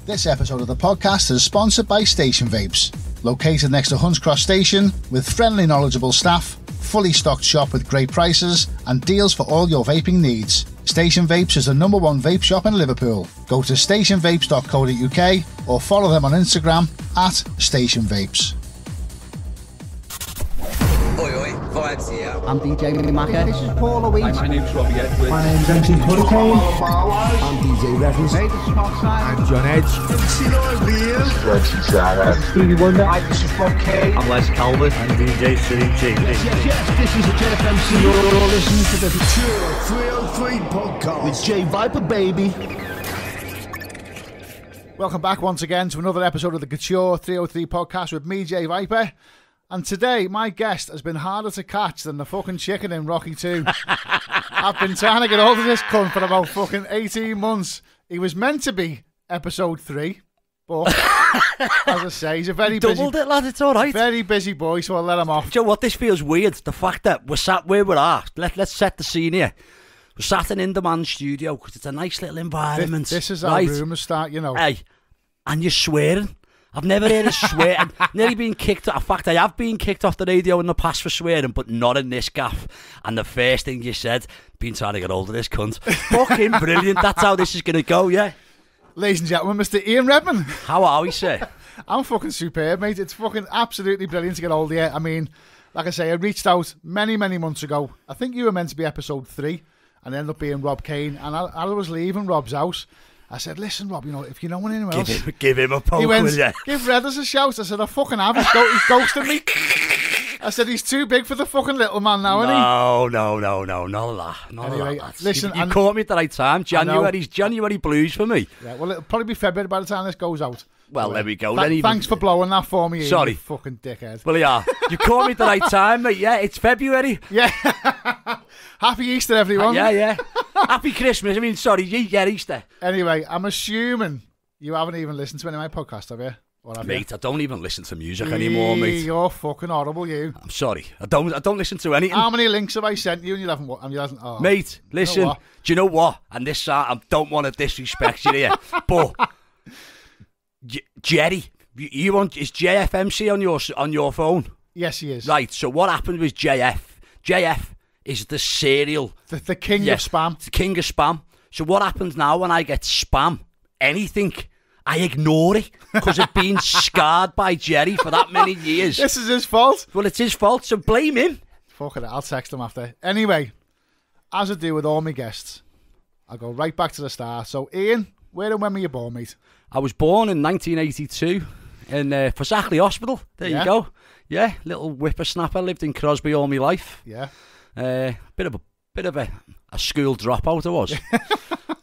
This episode of the podcast is sponsored by Station Vapes. Located next to Hunts Cross Station, with friendly, knowledgeable staff, fully stocked shop with great prices, and deals for all your vaping needs. Station Vapes is the #1 vape shop in Liverpool. Go to stationvapes.co.uk or follow them on Instagram at Station Vapes. Oi, oi, vibes here. I'm DJ Macca. This is Paul Louise. Hi, my name's Robbie Edwards. My name's MC Hurricane. I'm DJ Reference. I'm John Edge. Stevie Wonder. Hi, this is Bob K. I'm Les Calvert. I'm DJ City T. Yes, this is a JFMC. You're listening to the Couture 303 podcast with J Viper, baby. Welcome back once again to another episode of the Couture 303 podcast with me, J Viper. And today, my guest has been harder to catch than the fucking chicken in Rocky 2. I've been trying to get hold of this cunt for about fucking 18 months. He was meant to be episode 3, but as I say, he's a very busy... Doubled it, lad, it's alright. Very busy boy, so I'll let him off. Do you know what, this feels weird, the fact that we're sat where we are. Let's set the scene here. We're sat in InDemand studio, because it's a nice little environment. This is how rumours start, you know. Hey, and you're swearing. I've never heard of swear. I've nearly been kicked off. In fact, I have been kicked off the radio in the past for swearing, but not in this gaff. And the first thing you said, been trying to get hold of this cunt. Fucking brilliant. That's how this is going to go, yeah? Ladies and gentlemen, Mr. Ian Redman. How are we, sir? I'm fucking superb, mate. It's fucking absolutely brilliant to get hold of you. I mean, like I say, I reached out many, many months ago. I think you were meant to be episode 3, and ended up being Rob Kane. And I was leaving Rob's house. I said, listen, Rob, you know, if you know anyone else... Give him a poke, he went, will you? Give Redders a shout. I said, I fucking have. He's ghosted me. I said, he's too big for the fucking little man now, isn't he? No, none of that. None Anyway, of that. listen, you caught me at the right time. January's know. January blues for me. Yeah, well, it'll probably be February by the time this goes out. Well, there we go. Thanks for blowing that for me, Ian, Sorry. you fucking dickhead. Well, yeah. You caught me at the right time, mate. Yeah, it's February. Yeah. Happy Easter, everyone. Yeah. Happy Christmas. I mean, sorry, yeah, Easter. Anyway, I'm assuming you haven't even listened to any of my podcasts, have you? Or have mate, I don't even listen to music anymore, mate. You're fucking horrible, you. I'm sorry. I don't listen to anything. How many links have I sent you and you haven't... Oh. Mate, listen. You know do you know what? And this, I don't want to disrespect you here, but Jerry, you want... Is JFMC on your phone? Yes, he is. Right, so what happened was JF is the serial... The king of spam. The king of spam. So what happens now when I get spam, anything, I ignore it because I've been scarred by Jerry for that many years. This is his fault. Well, it's his fault, so blame him. Fuck it, I'll text him after. Anyway, as I do with all my guests, I'll go right back to the start. So, Ian, where and when were you born, mate? I was born in 1982 in Forsackley Hospital. There you go. Yeah, little whippersnapper, lived in Crosby all my life. Yeah. Bit of a school dropout I was. I'm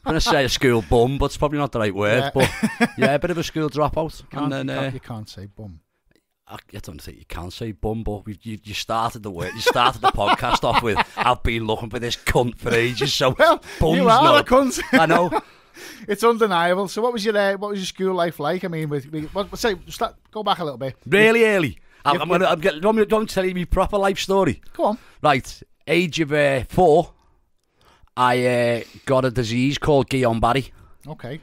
going to say a school bum, but it's probably not the right word. Yeah. But yeah, a bit of a school dropout. You can't say bum. I don't think you can say bum, but you started the word. You started the podcast off with, I've been looking for this cunt for ages. So well, bum's you are not a cunt. I know. It's undeniable. So what was your school life like? I mean, go back a little bit. Really early. Do you want me to tell you my proper life story? Go on. Right, age of 4, I got a disease called Guillain-Barré. Okay.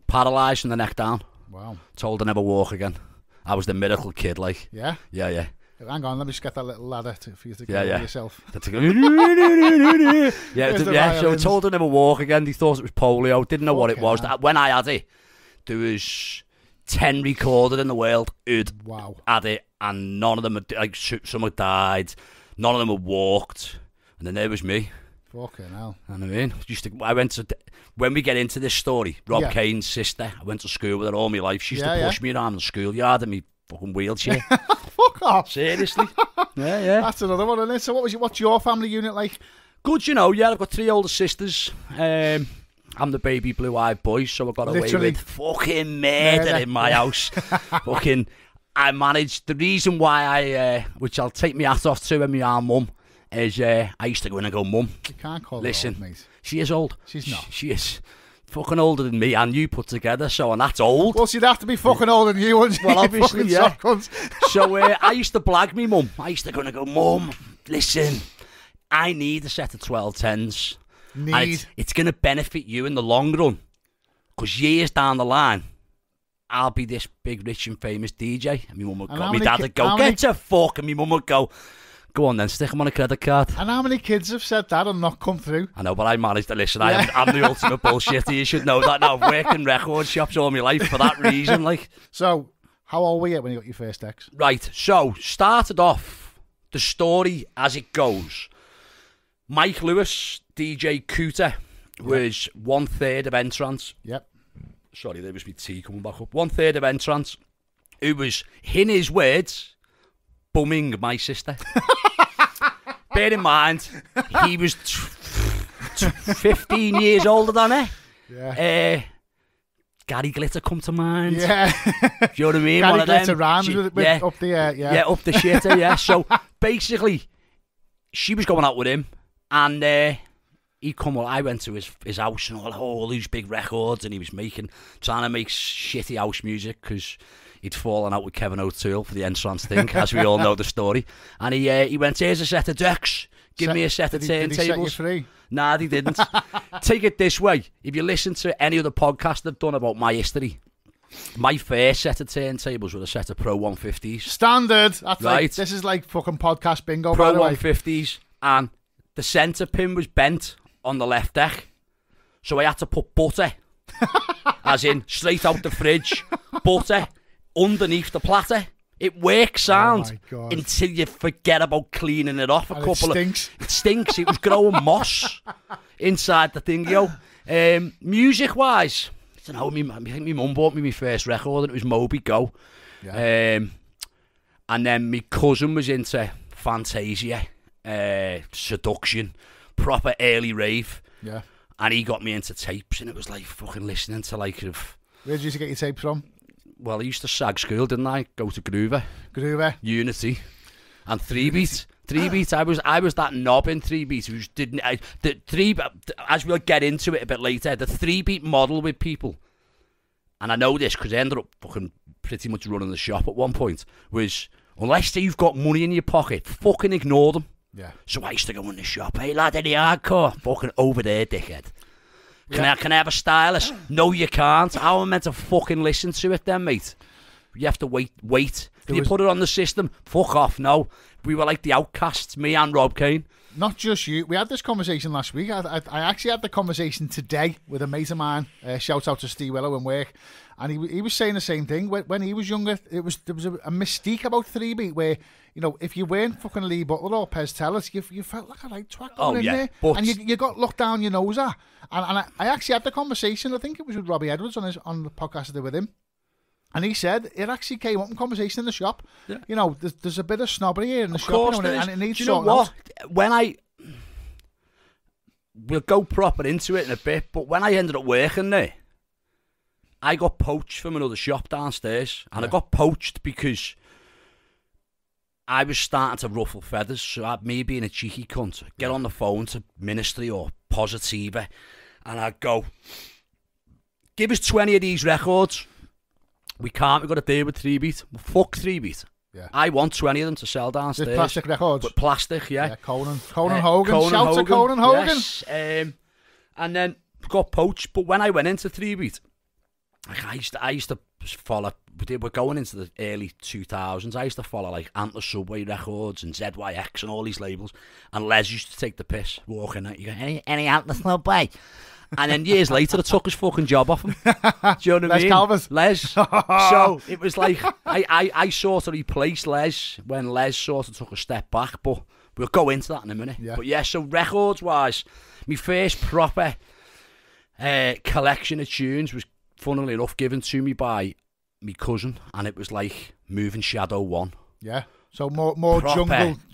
Paralysed from the neck down. Wow. Told to never walk again. I was the miracle kid, like. Yeah? Yeah. Hang on, let me just get that little ladder for you to go over yourself. So told to never walk again. They thought it was polio. Didn't know what it was. When I had it, there was 10 recorded in the world who'd had it, and none of them had, like, some had died, none of them had walked, and then there was me. Fucking hell. I mean, when we get into this story, Rob Kane's sister, I went to school with her all my life. She used to push me around the schoolyard in my fucking wheelchair. Fuck off. Seriously. Yeah. That's another one, isn't it? So what's your family unit like? Good, you know, I've got 3 older sisters. I'm the baby blue-eyed boy, so I got away with fucking murder in my house. Fucking, I managed, the reason why which I'll take my hat off to and my arm mum, is I used to go in and go, Mum, you can't call listen, her old, mate. She is old. She's not. She is fucking older than me and you put together, so, and that's old. Well, she'd have to be fucking older than you, wouldn't she? Well, obviously, yeah. So I used to blag me mum. I used to go and go, Mum, listen, I need a set of 1210s. It's going to benefit you in the long run, because years down the line, I'll be this big, rich and famous DJ. And my mum would And go, how my many dad ki- would go, how get many- to fuck. And my mum would go on then, stick him on a credit card. And how many kids have said that and not come through? I know, but I managed to listen. I'm the ultimate bullshitter. You should know that now. I've worked in record shops all my life for that reason. Like, So, how old were you when you got your first ex? right, so started off the story as it goes. Mike Lewis, DJ Couture, was 1/3 of Entrance. Yep. Sorry, there was my tea coming back up. 1/3 of Entrance, who was, in his words, bumming my sister. Bear in mind, he was 15 years older than her. Yeah. Gary Glitter come to mind. Yeah. Do you know what I mean? Gary One of them. Glitter rhymes with yeah, up the yeah. yeah, up the shitter, yeah. So basically, she was going out with him, and he come. Well, I went to his house and all these big records, and he was trying to make shitty house music because he'd fallen out with Kevin O'Toole for the Entrance thing, as we all know the story. And he went, here's a set of decks. Give me a set of Did he set you turntables. free? Nah, they didn't. Take it this way. If you listen to any other podcast I've done about my history, my first set of turntables were a set of Pro 150s. Standard. That's like, Right. this is like fucking podcast bingo, Pro by the way. 150s. And the centre pin was bent on the left deck. So I had to put butter, as in straight out the fridge, butter underneath the platter. It works sound my God. until you forget about cleaning it off. And it stinks. It stinks. It was growing moss inside the thing, yo. Music wise, I don't know. I think my mum bought me my first record, and it was Moby Go. Yeah. And then my cousin was into Fantasia, Seduction, proper early rave. Yeah. And he got me into tapes, and it was like fucking listening to like Where did you used to get your tapes from? well, I used to sag school, didn't I? Go to Groover, Groover. Unity, and 3-beat. 3-beat. I was that knob in 3-beat who didn't. As we'll get into it a bit later, the 3-beat model with people, and I know this because I ended up fucking pretty much running the shop at one point, was unless you've got money in your pocket, fucking ignore them. Yeah. So I used to go in the shop, hey lad, any hardcore? Fucking over there, dickhead. Can I have a stylist? No, you can't. How am I meant to fucking listen to it then, mate? You have to wait. If you put it on the system, fuck off, no. We were like the outcasts, me and Rob Kane. Not just you. We had this conversation last week. I actually had the conversation today with a mate of mine. Shout out to Steve Willow in work. And he was saying the same thing. When he was younger, there was a mystique about 3-beat where, you know, if you weren't fucking Lee Butler or Pez Tellers, you felt like a right twat going in there. But and you got looked down your nose at. And I actually had the conversation, I think it was with Robbie Edwards on the podcast I did with him. And he said it actually came up in conversation in the shop. Yeah. You know, there's a bit of snobbery here in the shop, you know, and it needs Do you know what? We'll go proper into it in a bit, but when I ended up working there, I got poached from another shop downstairs, and I got poached because I was starting to ruffle feathers. So me being a cheeky cunt, I'd get on the phone to Ministry or Positiva, and I'd go, give us 20 of these records. We've got to deal with 3-beat. Well, fuck 3-beat. Yeah. I want 20 of them to sell downstairs. With plastic records? With plastic, yeah. Conan Hogan. Shout to Conan Hogan. Yes. And then got poached. But when I went into 3-beat, like I used to follow. We're going into the early 2000s. I used to follow like Antler Subway Records and ZYX and all these labels. And Les used to take the piss, walking out. You go, any Antler Subway? And then years later, I took his fucking job off him. Do you know what I mean? Calvert. Les. So it was like, I sort of replaced Les when Les sort of took a step back. But we'll go into that in a minute. Yeah. But yeah, so records-wise, my first proper collection of tunes was, funnily enough, given to me by my cousin. And it was like Moving Shadow 1. Yeah. So more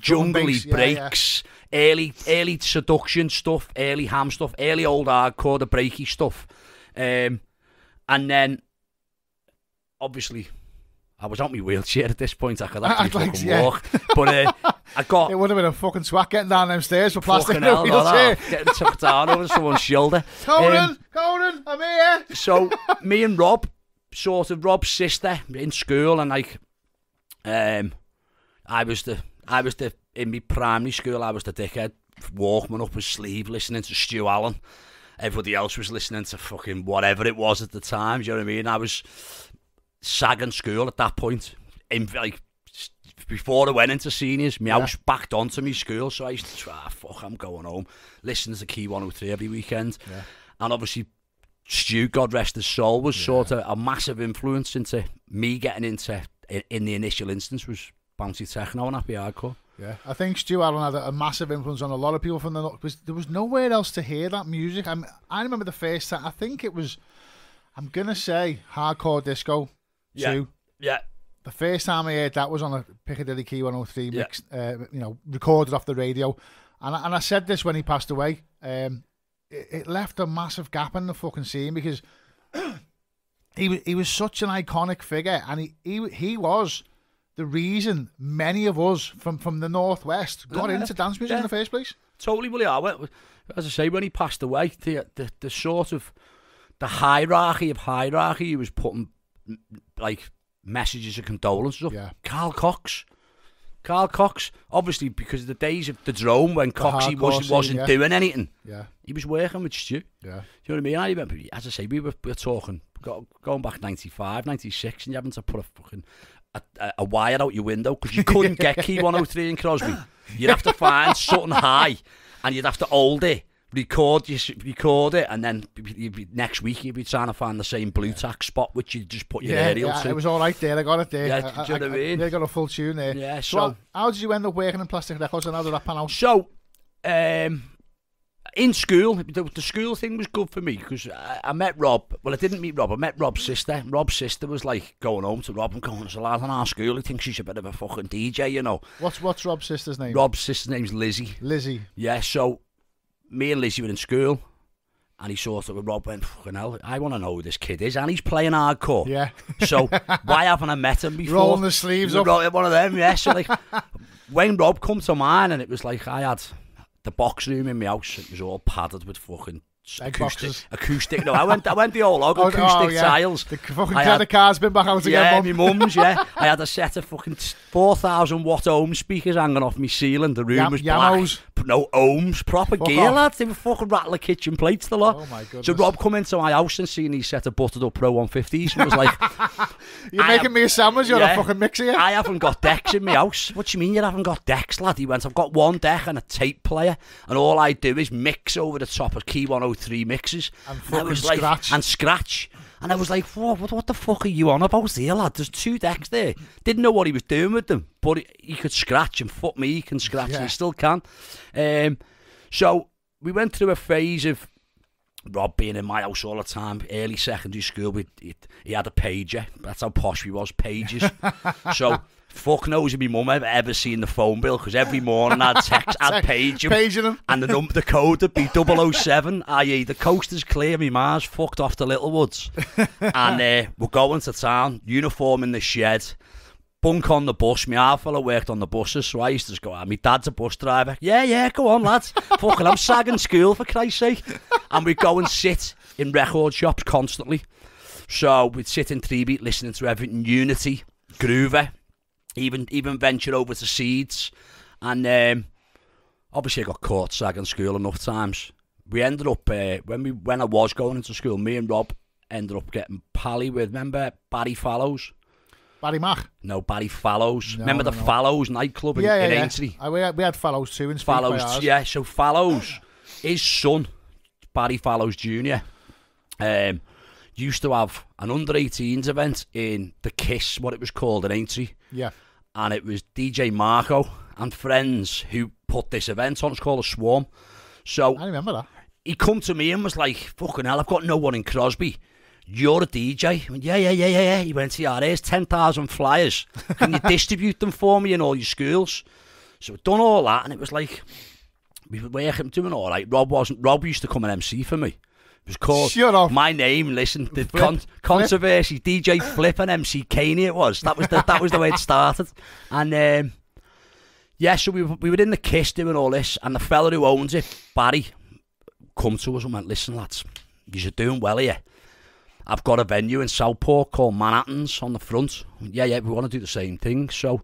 jungly bass, breaks, early seduction stuff, early ham stuff, early old hardcore, the breaky stuff, and then obviously I was on my wheelchair at this point. I could actually fucking walk, but I got. It would have been a fucking swat getting down them stairs for plastic hell, wheelchair. Getting tucked down over someone's shoulder. Conan, I'm here. So me and Rob, sort of Rob's sister in school, and like, I was the in my primary school. I was the dickhead, Walkman up his sleeve, listening to Stu Allen. Everybody else was listening to fucking whatever it was at the time. Do you know what I mean? sagging school at that point. In, like, before I went into seniors, my house backed onto me school, so I used to try, fuck, I'm going home, listening to Key 103 every weekend. Yeah. And obviously, Stu, God rest his soul, was sort of a massive influence into me getting into, in the initial instance, was bouncy techno and happy hardcore. Yeah, I think Stu Allen had a massive influence on a lot of people from the North, because there was nowhere else to hear that music. I remember the first time, I think it was, I'm going to say, Hardcore Disco 2. Yeah. The first time I heard that was on a Piccadilly Key 103 mix, recorded off the radio. And I said this when he passed away. It left a massive gap in the fucking scene, because he was such an iconic figure, and he was the reason many of us from the Northwest got into dance music in the first place. Totally, well, as I say, when he passed away, the sort of the hierarchy he was putting, like, messages of condolence up. Yeah. Carl Cox, obviously, because of the days of the drone when Coxie wasn't doing anything. Yeah, he was working with Stu. Yeah, do you know what I mean? I remember, as I say, we were talking going back 95, 96, and you having to put a fucking a wire out your window because you couldn't get Key 103 in Crosby. You'd have to find something high, and you'd have to hold it. Record it, and then next week you'd be trying to find the same blue tack spot which you just put your aerial to. It was all right there. I got it there. Yeah, do you know what I mean? I got a full tune there. Yeah. So how did you end up working in Plastic Records, and how did that pan out? So, in school, the school thing was good for me because I met Rob. Well, I didn't meet Rob. I met Rob's sister. Rob's sister was like going home to Rob and going, "There's a lad in our school who thinks she's a bit of a fucking DJ, you know." What's Rob's sister's name? Rob's sister's name's Lizzie. Lizzie. Yeah. So me and Lizzie were in school, and he sort of, Rob went, fucking hell, I want to know who this kid is, and he's playing hardcore. Yeah. So why haven't I met him before? Rolling the sleeves up. One of them, yeah. So like, when Rob come to mine, and it was like, I had the box room in my house, it was all padded with fucking acoustic. No, I went the whole log, acoustic tiles. The fucking credit card's been back out again, Mum. My mum's, yeah. I had a set of fucking 4,000 watt ohm speakers hanging off my ceiling. The room was black. No ohms, proper gear, lads. They were fucking rattling kitchen plates, the lot. Oh my goodness. So Rob come into my house and seen these set of buttered up Pro 150s and was like, "You're making me a sandwich, you're a fucking mixer here." I haven't got decks in my house. What do you mean you haven't got decks, lad? He went, "I've got one deck and a tape player, and all I do is mix over the top of Key 103 mixes." And fucking scratch. And scratch. And I was like, what the fuck are you on about here, lad? There's 2 decks there. Didn't know what he was doing with them, but he could scratch, and fuck me, he can scratch, and he still can. So we went through a phase of Rob being in my house all the time. Early secondary school, he had a pager. That's how posh we was, pages. So fuck knows if my mum ever seen the phone bill, because every morning I'd text, I'd page him, and the code would be 007, i.e. the coast is clear, me Mars fucked off to Littlewoods. And we're going to town, uniform in the shed, bunk on the bus. My half fella worked on the buses, so I used to just go, my dad's a bus driver. Yeah, go on, lads. Fucking, I'm sagging school, for Christ's sake. And we'd go and sit in record shops constantly. So we'd sit in 3-beat listening to everything, Unity, Groover, even venture over to Seeds. And obviously I got caught sagging school enough times. We ended up, when I was going into school, me and Rob ended up getting pally with, remember Barry Fallows? Barry Mack? No, Barry Fallows. Remember the Fallows nightclub in Aintree? We had Fallows too in Fallows, yeah. So Fallows, his son, Barry Fallows Jr., used to have an under-18s event in the Kiss, what it was called, in Aintree. Yeah. And it was DJ Marco and friends who put this event on. It's called a Swarm. So I remember that. He come to me and was like, fucking hell, I've got no one in Crosby. You're a DJ. I went, yeah. He went, yeah, here's 10,000 flyers. Can you distribute them for me in all your schools? So we've done all that, and it was like, we were working, doing all right. Rob used to come and MC for me. It was called, shut up. My name, listen, the controversy, DJ Flip and MC Caney it was. That was the way it started. And so we were in the Kiss doing all this, and the fella who owns it, Barry, come to us and went, listen, lads, you're doing well here. I've got a venue in Southport called Manhattan's on the front. Yeah, we want to do the same thing. So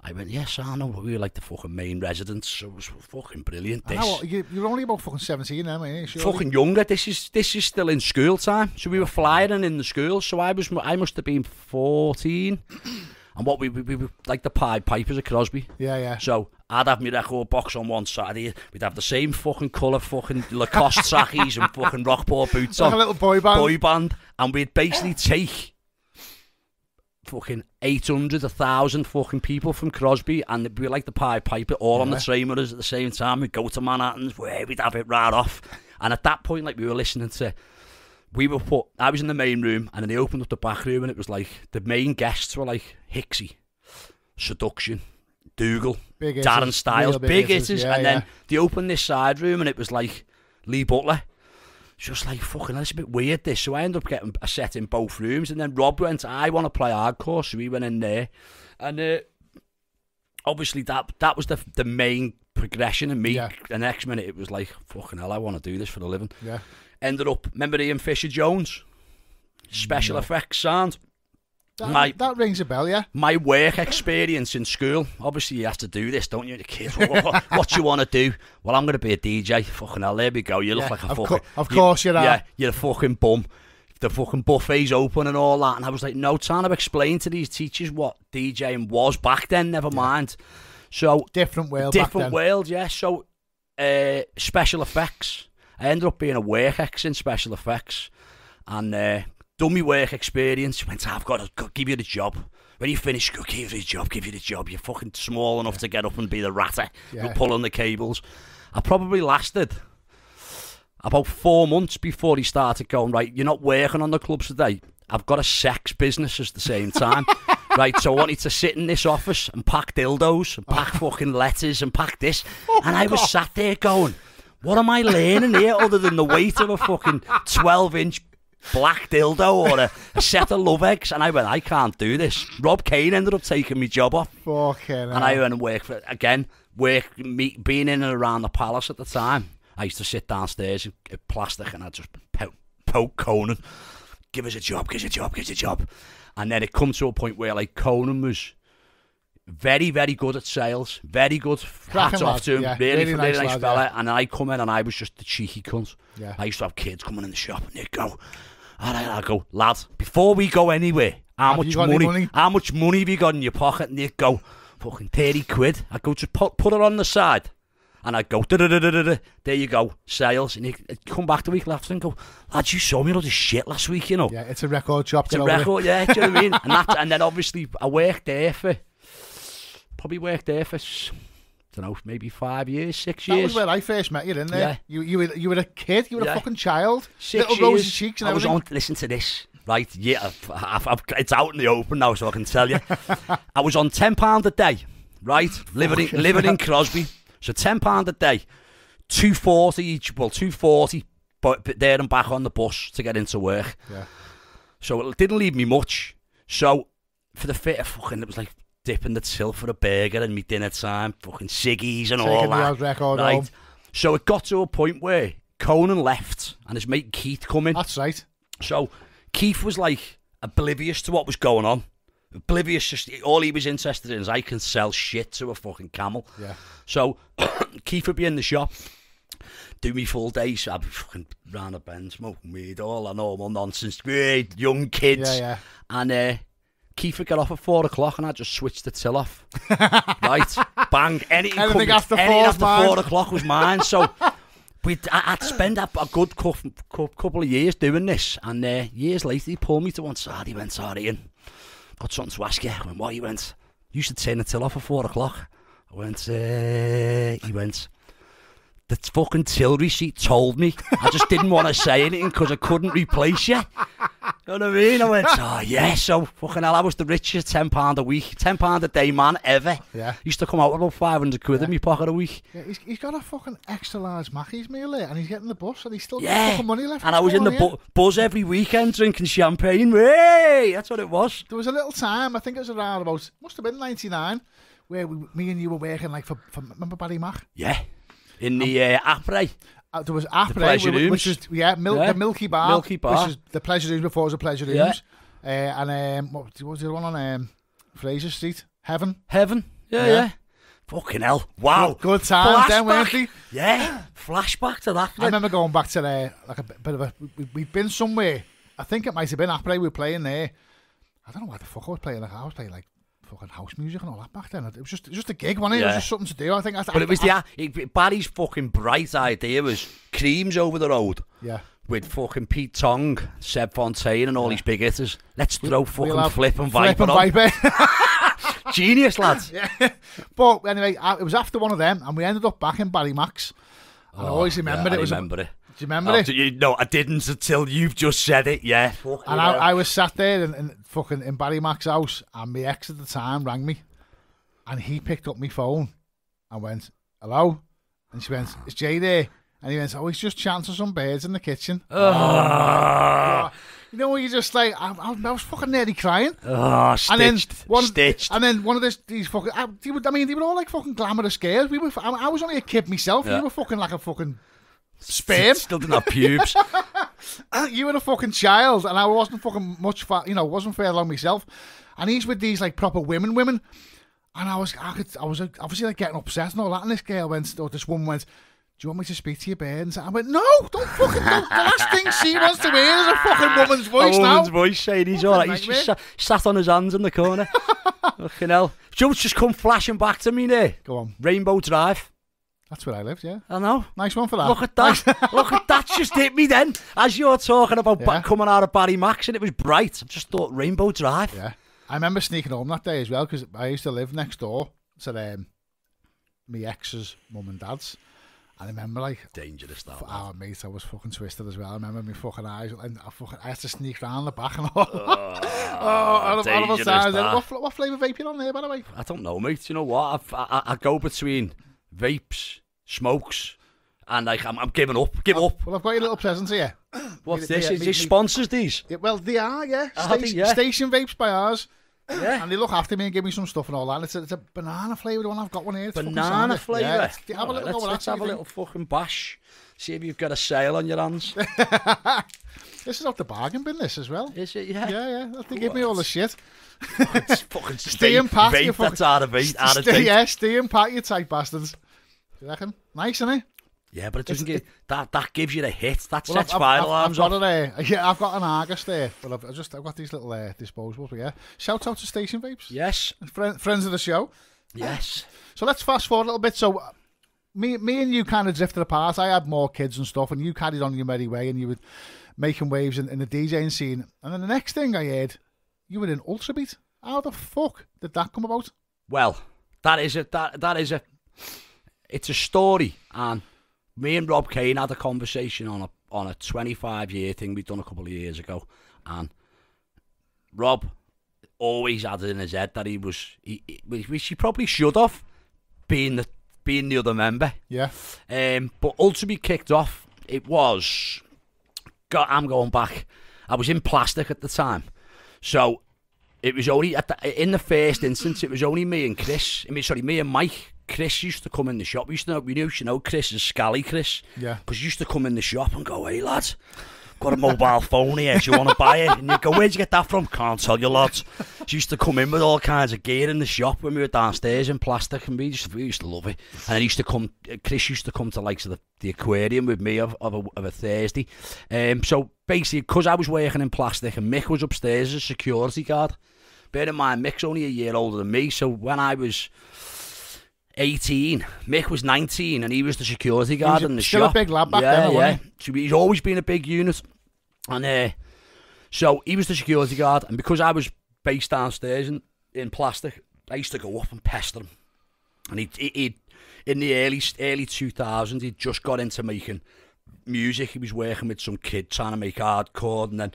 I went, yes, I know. We were like the fucking main residents, so it was fucking brilliant. This. You're only about fucking 17 now, mate. Fucking younger. This is still in school time. So we were flying in the school. So I must have been 14. And what we were like the Pied Pipers of Crosby. Yeah. So I'd have my record box on one side. We'd have the same fucking colour fucking Lacoste trackies and fucking Rockport boots like on. a little boy band. And we'd basically take fucking 800, 1,000 fucking people from Crosby, and we were like the Pied Piper, all on the train with us at the same time. We'd go to Manhattan's, where we'd have it right off. And at that point, like, we were listening to, I was in the main room, and then they opened up the back room, and it was like, the main guests were like Hixie, Seduction, Dougal, Darren Styles, big hitters. And then they opened this side room, and it was like Lee Butler. Just like, fucking, that's a bit weird, this. So I ended up getting a set in both rooms. And then Rob went, I want to play hardcore. So we went in there. And obviously that was the main progression in me. Yeah. The next minute it was like, fucking hell, I want to do this for a living. Yeah. Ended up, remember Ian Fisher-Jones? Special effects sound. That rings a bell, yeah. My work experience in school, obviously you have to do this, don't you, the kids? What you want to do? Well, I'm going to be a DJ. Fucking hell, there we go. You look like a fucking... Of course you are. Yeah, you're a fucking bum. The fucking buffet's open and all that. And I was like, no, trying to explain to these teachers what DJing was back then, never mind. So different world yeah. So special effects. I ended up being a work ex in special effects. And... done my work experience, went, I've got to give you the job. When you finish, go give you the job. You're fucking small enough to get up and be the ratter. You're pulling the cables. I probably lasted about 4 months before he started going, right, you're not working on the clubs today. I've got a sex business at the same time. Right, so I want you to sit in this office and pack dildos and pack fucking letters and pack this. And I was sat there going, what am I learning here other than the weight of a fucking 12-inch black dildo or a set of love eggs? And I went, I can't do this. Rob Kane ended up taking my job off. Fucking hell. And I went and worked being in and around the Palace at the time. I used to sit downstairs in plastic and I'd just poke Conan, give us a job. And then it come to a point where like Conan was very, very good at sales, very good. Hats off to him, really nice fella. Yeah. And I come in and I was just the cheeky cunt. Yeah. I used to have kids coming in the shop and they'd go, and I'd go, lad, before we go anywhere, how much money have you got in your pocket? And they'd go, fucking 30 quid. I'd go, just put it on the side. And I'd go, there you go, sales. And he'd come back the week after and go, lad, you saw me all this shit last week, you know. Yeah, it's a record shop. It's a record, yeah, do you know what I mean? And then obviously I worked there for, I don't know, maybe 5 years, 6 years. That was where I first met you, didn't it? Yeah. You were a kid, you were a fucking child. 6 little years. Rosy cheeks and everything. Listen to this, right? Yeah, it's out in the open now, so I can tell you. I was on £10 a day, right? Living in Crosby. So £10 a day, £2.40 each, well, £2.40, but there and back on the bus to get into work. Yeah. So it didn't leave me much. So for the fit of fucking, it was like dipping the till for a burger and me dinner time, fucking ciggies and all that. Right. Home. So it got to a point where Conan left and his mate Keith come in. That's right. So Keith was like oblivious to what was going on. Oblivious, just all he was interested in is I can sell shit to a fucking camel. Yeah. So Keith would be in the shop, do me full days. I'd be fucking round a bend, smoking weed, all that normal nonsense. Great young kids. Yeah. And Keith would get off at 4 o'clock, and I'd just switch the till off. Right, bang. Anything after 4 o'clock was mine. So I'd spend a good couple of years doing this, and years later he pulled me to one side. He went, sorry, Ian, got something to ask you. I went, what? He went, you should turn the till off at 4 o'clock. I went, he went, the fucking till receipt told me. I just didn't want to say anything because I couldn't replace you. You know what I mean? I went, oh yeah, so fucking hell, I was the richest £10 a week, £10 a day man ever. Yeah. Used to come out with about 500 quid in my pocket a week. Yeah, he's got a fucking extra large Mackey's meal there and he's getting the bus and he's still got fucking money left. And I was in the buzz every weekend drinking champagne. Hey, that's what it was. There was a little time, I think it was around about, must have been 99, where me and you were working like for remember Barry Mack? Yeah. In the Après. There was Après, which was the Milky Bar, which is the pleasure rooms before it was the pleasure rooms. And what was the other one on Fraser Street? Heaven. Yeah. Fucking hell. Wow. Good times then, weren't they? Yeah. Flashback to that. I remember going back to like a bit of a... We'd been somewhere. I think it might have been Après we were playing there. I don't know what the fuck I was playing. Like, I was playing like fucking house music and all that back then. It was just a gig, wasn't it? It was just something to do. I think. But it was Barry's fucking bright idea was creams over the road. Yeah. With fucking Pete Tong, Seb Fontaine and all these big hitters. Let's throw fucking Flip and Viper on. Genius, lads. Yeah. But anyway, it was after one of them, and we ended up back in Ballymax. And I always remembered it. I remember it. Do you remember it? No, I didn't until you've just said it, yeah. And I was sat there in Ballymax's house, and my ex at the time rang me, and he picked up my phone and went, "Hello?" And she went, "Is Jay there?" And he went, "Oh, he's just chanting some birds in the kitchen." You know what? You just like, I was fucking nearly crying. Oh, stitched. And then one of these fucking, they were all like fucking glamorous girls. I was only a kid myself. Yeah. You were fucking like a fucking sperm. Still didn't have pubes. You were a fucking child, and I wasn't fucking much fat. Wasn't fair along myself. And he's with these like proper women, and I was obviously like getting upset and all that. And this woman went, "Do you want me to speak to your birds?" I went, "No, don't fucking do. The last thing she wants to hear is a fucking woman's voice now." A woman's voice saying he's all right. He's just sat on his hands in the corner. Fucking hell. Joe's just come flashing back to me there. Go on. Rainbow Drive. That's where I lived, yeah. I know. Nice one for that. Look at that. Look at that. Just hit me then. As you're talking about coming out of Ballymax and it was bright. I just thought Rainbow Drive. Yeah. I remember sneaking home that day as well because I used to live next door to my ex's mum and dad's. I remember like dangerous that. Oh mate, I was fucking twisted as well. I remember my fucking eyes, and I had to sneak round the back and all. Dangerous times. What flavour vape you on there, by the way? I don't know, mate. You know what? I go between vapes, smokes, and like I'm giving up. Give up. Well, I've got your little present here. What's this? Is this sponsors these? Well, they are, yeah. Station vapes by ours. Yeah. And they look after me and give me some stuff and all that. It's a banana flavour one. I've got one here. It's banana flavour? Yeah, have a little let's have a little fucking bash. See if you've got a sale on your hands. This is off the bargain bin, this as well. Is it? Yeah. Yeah. They give me all the shit. It's fucking stay and pat. Vape that's out of date. Yeah, stay and pat, you tight bastards. You reckon? Nice, isn't it? Yeah, but it doesn't give that gives you the hit. That sets fire alarms off. Yeah, I've got an Argus there, but I've got these little disposables. But yeah, shout out to Station Vapes. Yes, friends of the show. Yes. So let's fast forward a little bit. So me and you kind of drifted apart. I had more kids and stuff, and you carried on your merry way, and you were making waves in the DJing scene. And then the next thing I heard, you were in UltraBeat. How the fuck did that come about? Well, it's a story, and me and Rob Kane had a conversation on a 25-year thing we'd done a couple of years ago, and Rob always had it in his head that which he probably should have, being the other member. Yeah. But UltraBeat kicked off. I'm going back. I was in plastic at the time, so it was only in the first instance. It was only me and Chris. Me and Mike. Chris used to come in the shop. We used to know Chris as Scally Chris. Yeah. Because he used to come in the shop and go, "Hey lads, got a mobile phone here. Do you want to buy it?" And you go, "Where'd you get that from?" "Can't tell you, lads." She used to come in with all kinds of gear in the shop when we were downstairs in plastic, and we used to love it. And then Chris used to come to like the aquarium with me of a Thursday. So basically, because I was working in plastic and Mick was upstairs as a security guard. Bear in mind, Mick's only a year older than me, so when I was 18, Mick was 19, and he was the security guard in the shop. Still a big lad back then, wasn't he? So he's always been a big unit, and so he was the security guard. And because I was based downstairs in plastic, I used to go up and pester him. And he in the early 2000s, he'd just got into making music. He was working with some kid trying to make hardcore, and then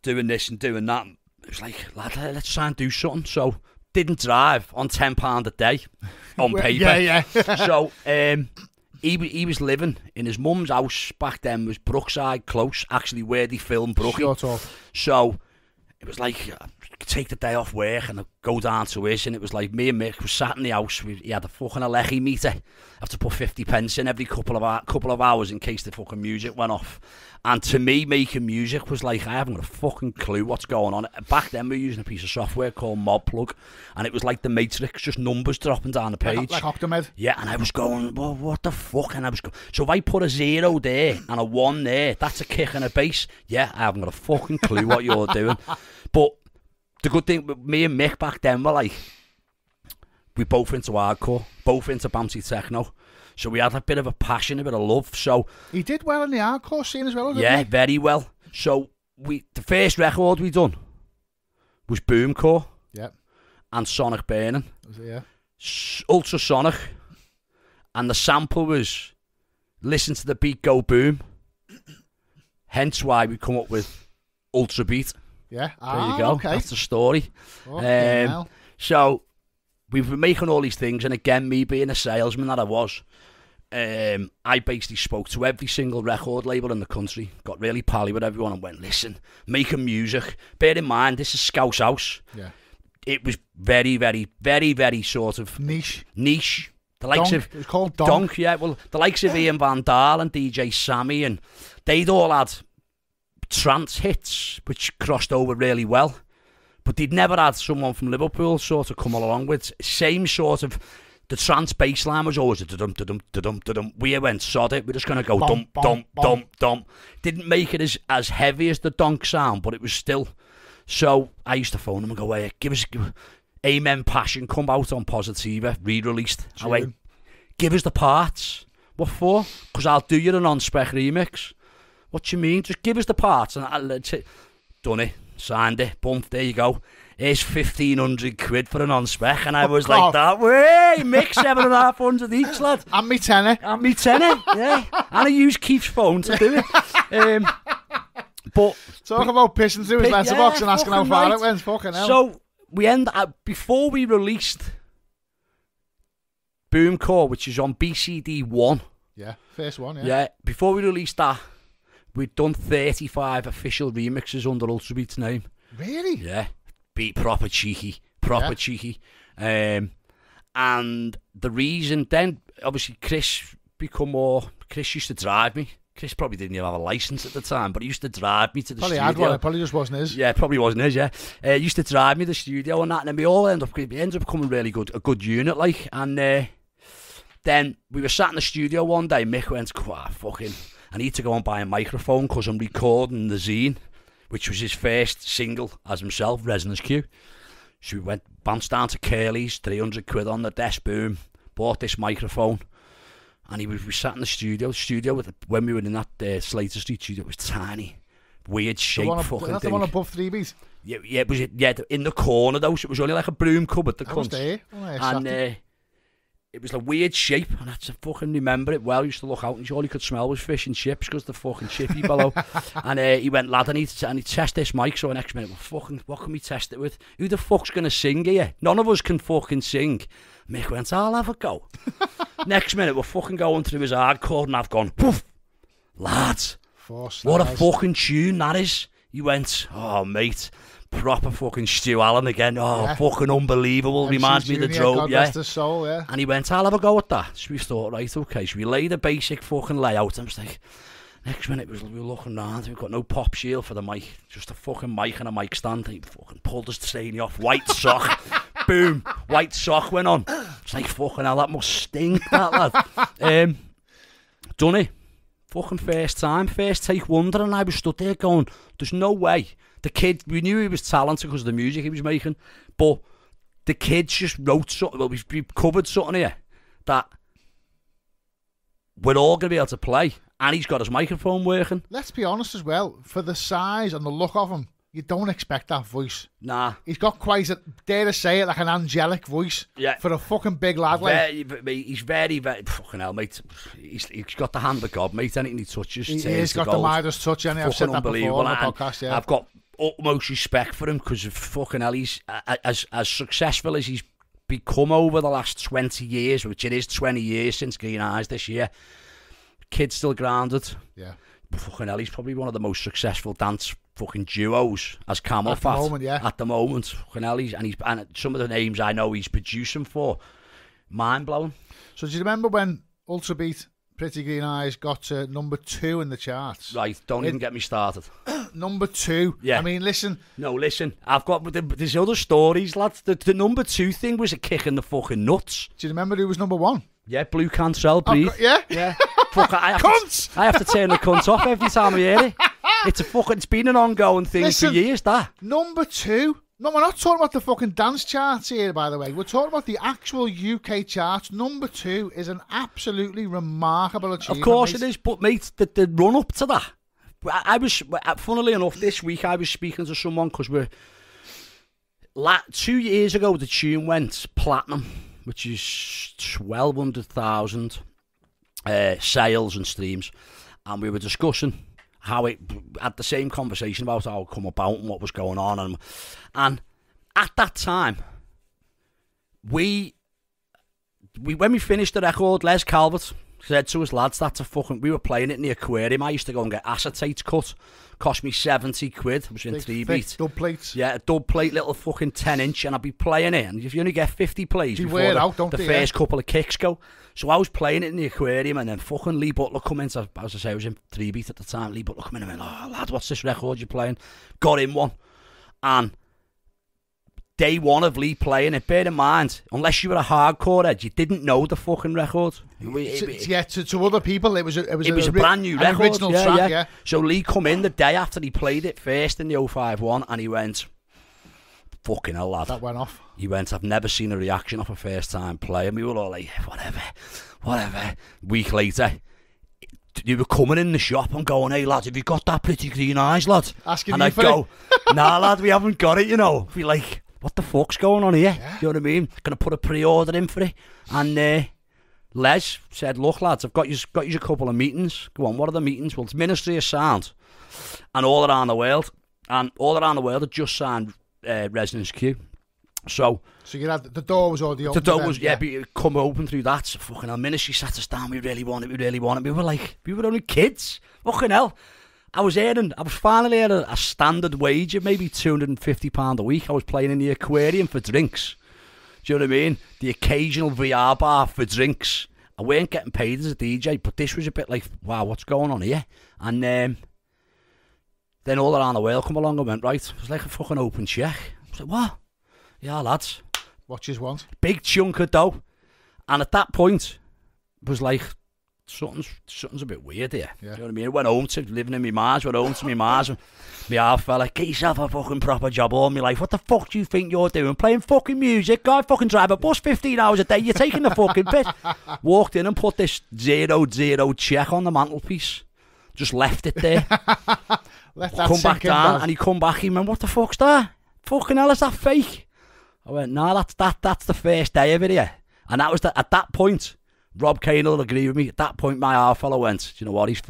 doing this and doing that. It was like, lad, let's try and do something. So didn't drive on £10 a day on paper. Yeah. So he was living in his mum's house back then. Was Brookside Close, actually where they filmed Brookie. Sure talk. So it was like take the day off work and I'd go down to his, and it was like me and Mick was sat in the house. He had a fucking Alechi meter. I have to put 50 pence in every couple of hours in case the fucking music went off. And to me, making music was like, I haven't got a fucking clue what's going on. Back then, we were using a piece of software called ModPlug, and it was like the Matrix, just numbers dropping down the page. Like Octamed? Yeah, and I was going, well, what the fuck? And I was going, so if I put a 0 there and a 1 there, that's a kick and a bass. Yeah, I haven't got a fucking clue what you're doing. But the good thing with me and Mick back then were like, we both into hardcore, both into bouncy techno. So we had a bit of a passion, a bit of love. So he did well in the hardcore scene as well, didn't yeah, he? very well. So the first record we done was Boomcore, yeah, and Sonic Burning, was it, yeah, Ultrasonic, and the sample was Listen to the Beat Go Boom. Hence why we come up with UltraBeat. Yeah, There you go. Okay. That's the story. So we've been making all these things, and again, me being a salesman that I was, I basically spoke to every single record label in the country, got really pally with everyone, and went, listen, making music. Bear in mind, this is Scouse House. Yeah. It was very, very, very, very sort of niche. The likes Donk. of It was called Donk. yeah. Well, the likes of Ian Van Dahl and DJ Sammy, and they'd all had trance hits which crossed over really well, but they'd never had someone from Liverpool sort of come along with same sort of, the trance bass line was always a dum dum dum dum. We went, sod it, we're just gonna go dum dum dum dum. Didn't make it as heavy as the Donk sound, but it was still. So I used to phone them and go, hey, give us Amen Passion, come out on Positiva, re-released. I went, give us the parts. What for? Because I'll do you a non-spec remix. What do you mean? Just give us the parts. And I'll done it, signed it, bump, there you go. Here's 1,500 quid for a non-spec. And I was like, that way, mix 7,500 each, lad. And me tenner. Yeah. And I used Keith's phone to do it. But talk about pissing through his letterbox and asking how far it went. Fucking hell. So we before we released Boomcore, which is on BCD1. Yeah, first one, yeah. Yeah, before we released that, we'd done 35 official remixes under UltraBeat's name. Really? Yeah. Beat proper cheeky. And the reason then, obviously, Chris used to drive me. Chris probably didn't even have a license at the time, but he used to drive me to the studio. Probably had one, it probably just wasn't his. Yeah, probably wasn't his, yeah. He used to drive me to the studio and that, and then we all ended up becoming really good, a good unit, like. And then we were sat in the studio one day, Mick went, I need to go and buy a microphone because I'm recording the Zine, which was his first single as himself, Resonance Q. So we bounced down to Curly's, 300 quid on the desk, boom, bought this microphone. And we sat in the studio when we were in that Slater Street studio, it was tiny, weird shape fucking thing. That's the one above 3Bs? Yeah, it was in the corner though, so it was only like a broom cupboard. I was there. And it was a weird shape, and I fucking remember it well. I used to look out and all you could smell was fish and chips because the fucking chippy below. And he went, lad, I need to test this mic. So the next minute, what can we test it with? Who the fuck's going to sing here? None of us can fucking sing. Mick went, I'll have a go. Next minute, we're fucking going through his hardcore, and I've gone, poof, lads, what a fucking tune that is. He went, oh, mate, proper fucking Stu Allen again. Oh, yeah. Fucking unbelievable. Reminds me of the Drobe, God rest his soul, yeah. And he went, I'll have a go at that. So we thought, right, okay. So we laid a basic fucking layout. I was like, next minute we were looking around. We've got no pop shield for the mic, just a fucking mic and a mic stand. He fucking pulled his trainee off, white sock. Boom, white sock went on. It's like, fucking hell, that must stink, that lad. Done it. Fucking first take wonder, and I was stood there going, there's no way. The kid, we knew he was talented because of the music he was making, but the kids just wrote something, well, we covered something here that we're all going to be able to play, and he's got his microphone working. Let's be honest as well, for the size and the look of him, you don't expect that voice. Nah. He's got quite a, dare to say it, like an angelic voice. Yeah. For a fucking big lad. He's very, very, fucking hell, mate. He's got the hand of God, mate. Anything he touches, he's got the Midas touch, and I've said that before on the podcast, yeah. I've got utmost respect for him because of fucking hell, he's as successful as he's become over the last 20 years, which it is 20 years since Green Eyes this year. Kid's still grounded. Yeah. Fucking hell, he's probably one of the most successful dance fucking duos as Camel Fat. At the moment, yeah. At the moment. Fucking hell, and some of the names I know he's producing for, mind-blowing. So do you remember when UltraBeat, Pretty Green Eyes got to number 2 in the charts? Right, don't even get me started. Number 2. Yeah. I mean, listen. No, listen. I've got there's other stories, lads. The number 2 thing was a kick in the fucking nuts. Do you remember who was number 1? Yeah, Blue Cantrell, breathe. Yeah. Fuck, I have to turn the cunt off every time I hear it. It's been an ongoing thing for years, that. Number 2. No, we're not talking about the fucking dance charts here, by the way. We're talking about the actual UK charts. Number 2 is an absolutely remarkable achievement. Of course it is, but mate, the run up to that. I was, funnily enough, this week I was speaking to someone because 2 years ago the tune went platinum, which is 1,200,000 sales and streams, and we were discussing how it had the same conversation about how it come about and what was going on, and at that time when we finished the record, Les Calvert said to us, lads, we were playing it in the aquarium. I used to go and get acetate cut. Cost me 70 quid. I was in 3-beat. Dub plates. Yeah, a dub plate, little fucking 10-inch, and I'd be playing it. And if you only get 50 plays you before wear out, don't the they, first couple of kicks go. So I was playing it in the aquarium, and then fucking Lee Butler come in. As I say, I was in 3-beat at the time. Lee Butler come in and went, oh, lad, what's this record you're playing? Got in one. And day one of Lee playing it, bear in mind, unless you were a hardcore head, you didn't know the fucking record. To other people, it was a brand new record, original track, yeah. So Lee come in the day after he played it first in the 051, and he went, fucking hell, lad. That went off. He went, I've never seen a reaction of a first time play. And we were all like, whatever. Week later, you were coming in the shop and going, hey, lad, have you got that Pretty Green Eyes, lad? Asking and you I'd for go, nah, lad, we haven't got it, you know. Be like, what the fuck's going on here? Yeah. You know what I mean? Gonna put a pre-order in for it. And Les said, look, lads, I've got you a couple of meetings. Go on, what are the meetings? Well, it's Ministry of Sound and all around the world. And all around the world had just signed Resonance Q. So you had the door was already open. The door was, yeah, come open through that. So fucking hell, Ministry sat us down. We really want it. We were only kids. Fucking hell. I was finally earning a standard wage of maybe £250 a week. I was playing in the aquarium for drinks. Do you know what I mean? The occasional VR bar for drinks. I weren't getting paid as a DJ, but this was a bit like, wow, what's going on here? And then all around the world come along and went, right, it was like a fucking open check. I was like, what? Yeah, lads. What you want? Big chunk of dough. And at that point, it was like, something's a bit weird here. Yeah. You know what I mean? I went home to living in my Mars, and my half fella, get yourself a fucking proper job all my life. What the fuck do you think you're doing? Playing fucking music? Go fucking drive a bus 15 hours a day. You're taking the fucking piss. Walked in and put this 0 check on the mantelpiece. Just left it there. Come back down, and he come back, he went, what the fuck's that? Fucking hell, is that fake? I went, nah, that's the first day of it here. And that was at that point, Rob Kane will agree with me. At that point, my half fellow went, do you know what? He's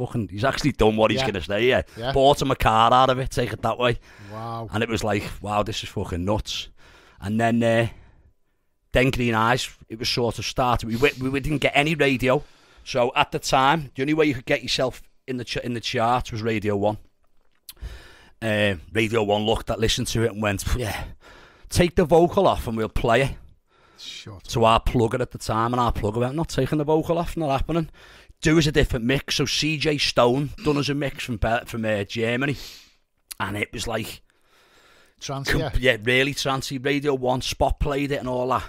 actually done what he's going to say. Yeah. Bought him a car out of it, take it that way. Wow. And it was like, wow, this is fucking nuts. And then Green Eyes, it was sort of started. We didn't get any radio. So at the time, the only way you could get yourself in the charts was Radio 1. Radio 1 listened to it and went, yeah, take the vocal off and we'll play it. So our plugger at the time, and our plugger went, not taking the vocal off, not happening. Do us a different mix. So CJ Stone done us a mix from Germany, and it was like really trancy. Radio 1 spot played it and all that.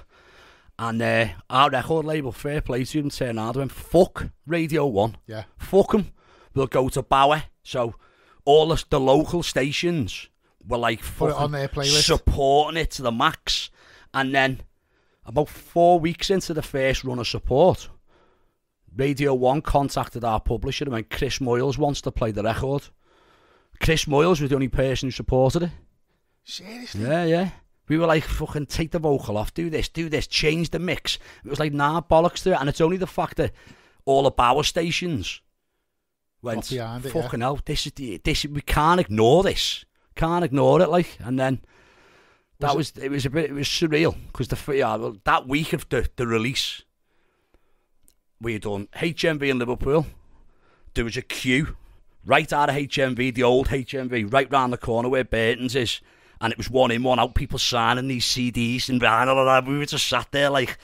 And our record label, fair play to them, turned around and went, fuck Radio 1. Yeah. Fuck them. We'll go to Bauer. So all the local stations were like put it on their playlist, supporting it to the max. And then about 4 weeks into the first run of support, Radio 1 contacted our publisher and went, Chris Moyles wants to play the record. Chris Moyles was the only person who supported it. Seriously? Yeah. We were like, fucking take the vocal off, do this, change the mix. It was like, nah, bollocks to it. And it's only the fact that all the Bauer stations went, fucking hell, this is we can't ignore this. Can't ignore it, like. And then it was surreal, because that week of the release, we had done HMV in Liverpool. There was a queue right out of HMV, the old HMV, right round the corner where Burton's is. And it was one in, one out, people signing these CDs and we were just sat there like,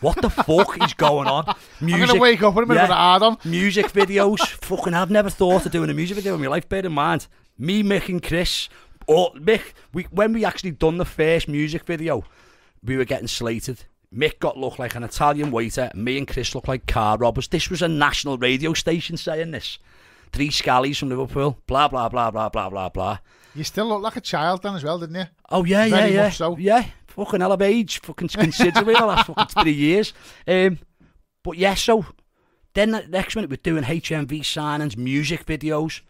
what the fuck is going on? Music, I'm going to wake up in a minute with an ad on. Music videos. Fucking, I've never thought of doing a music video in my life, bear in mind. Me, Mick and Chris, or Mick, when we actually done the first music video, we were getting slated. Mick looked like an Italian waiter, me and Chris looked like car robbers. This was a national radio station saying this. 3 scallies from Liverpool, blah, blah, blah, blah, blah, blah, blah. You still look like a child then as well, didn't you? Oh, yeah, Very yeah. much so. Yeah, fucking hell of age, fucking considerably the last fucking 3 years. But yeah, so then the next minute we're doing HMV signings, music videos.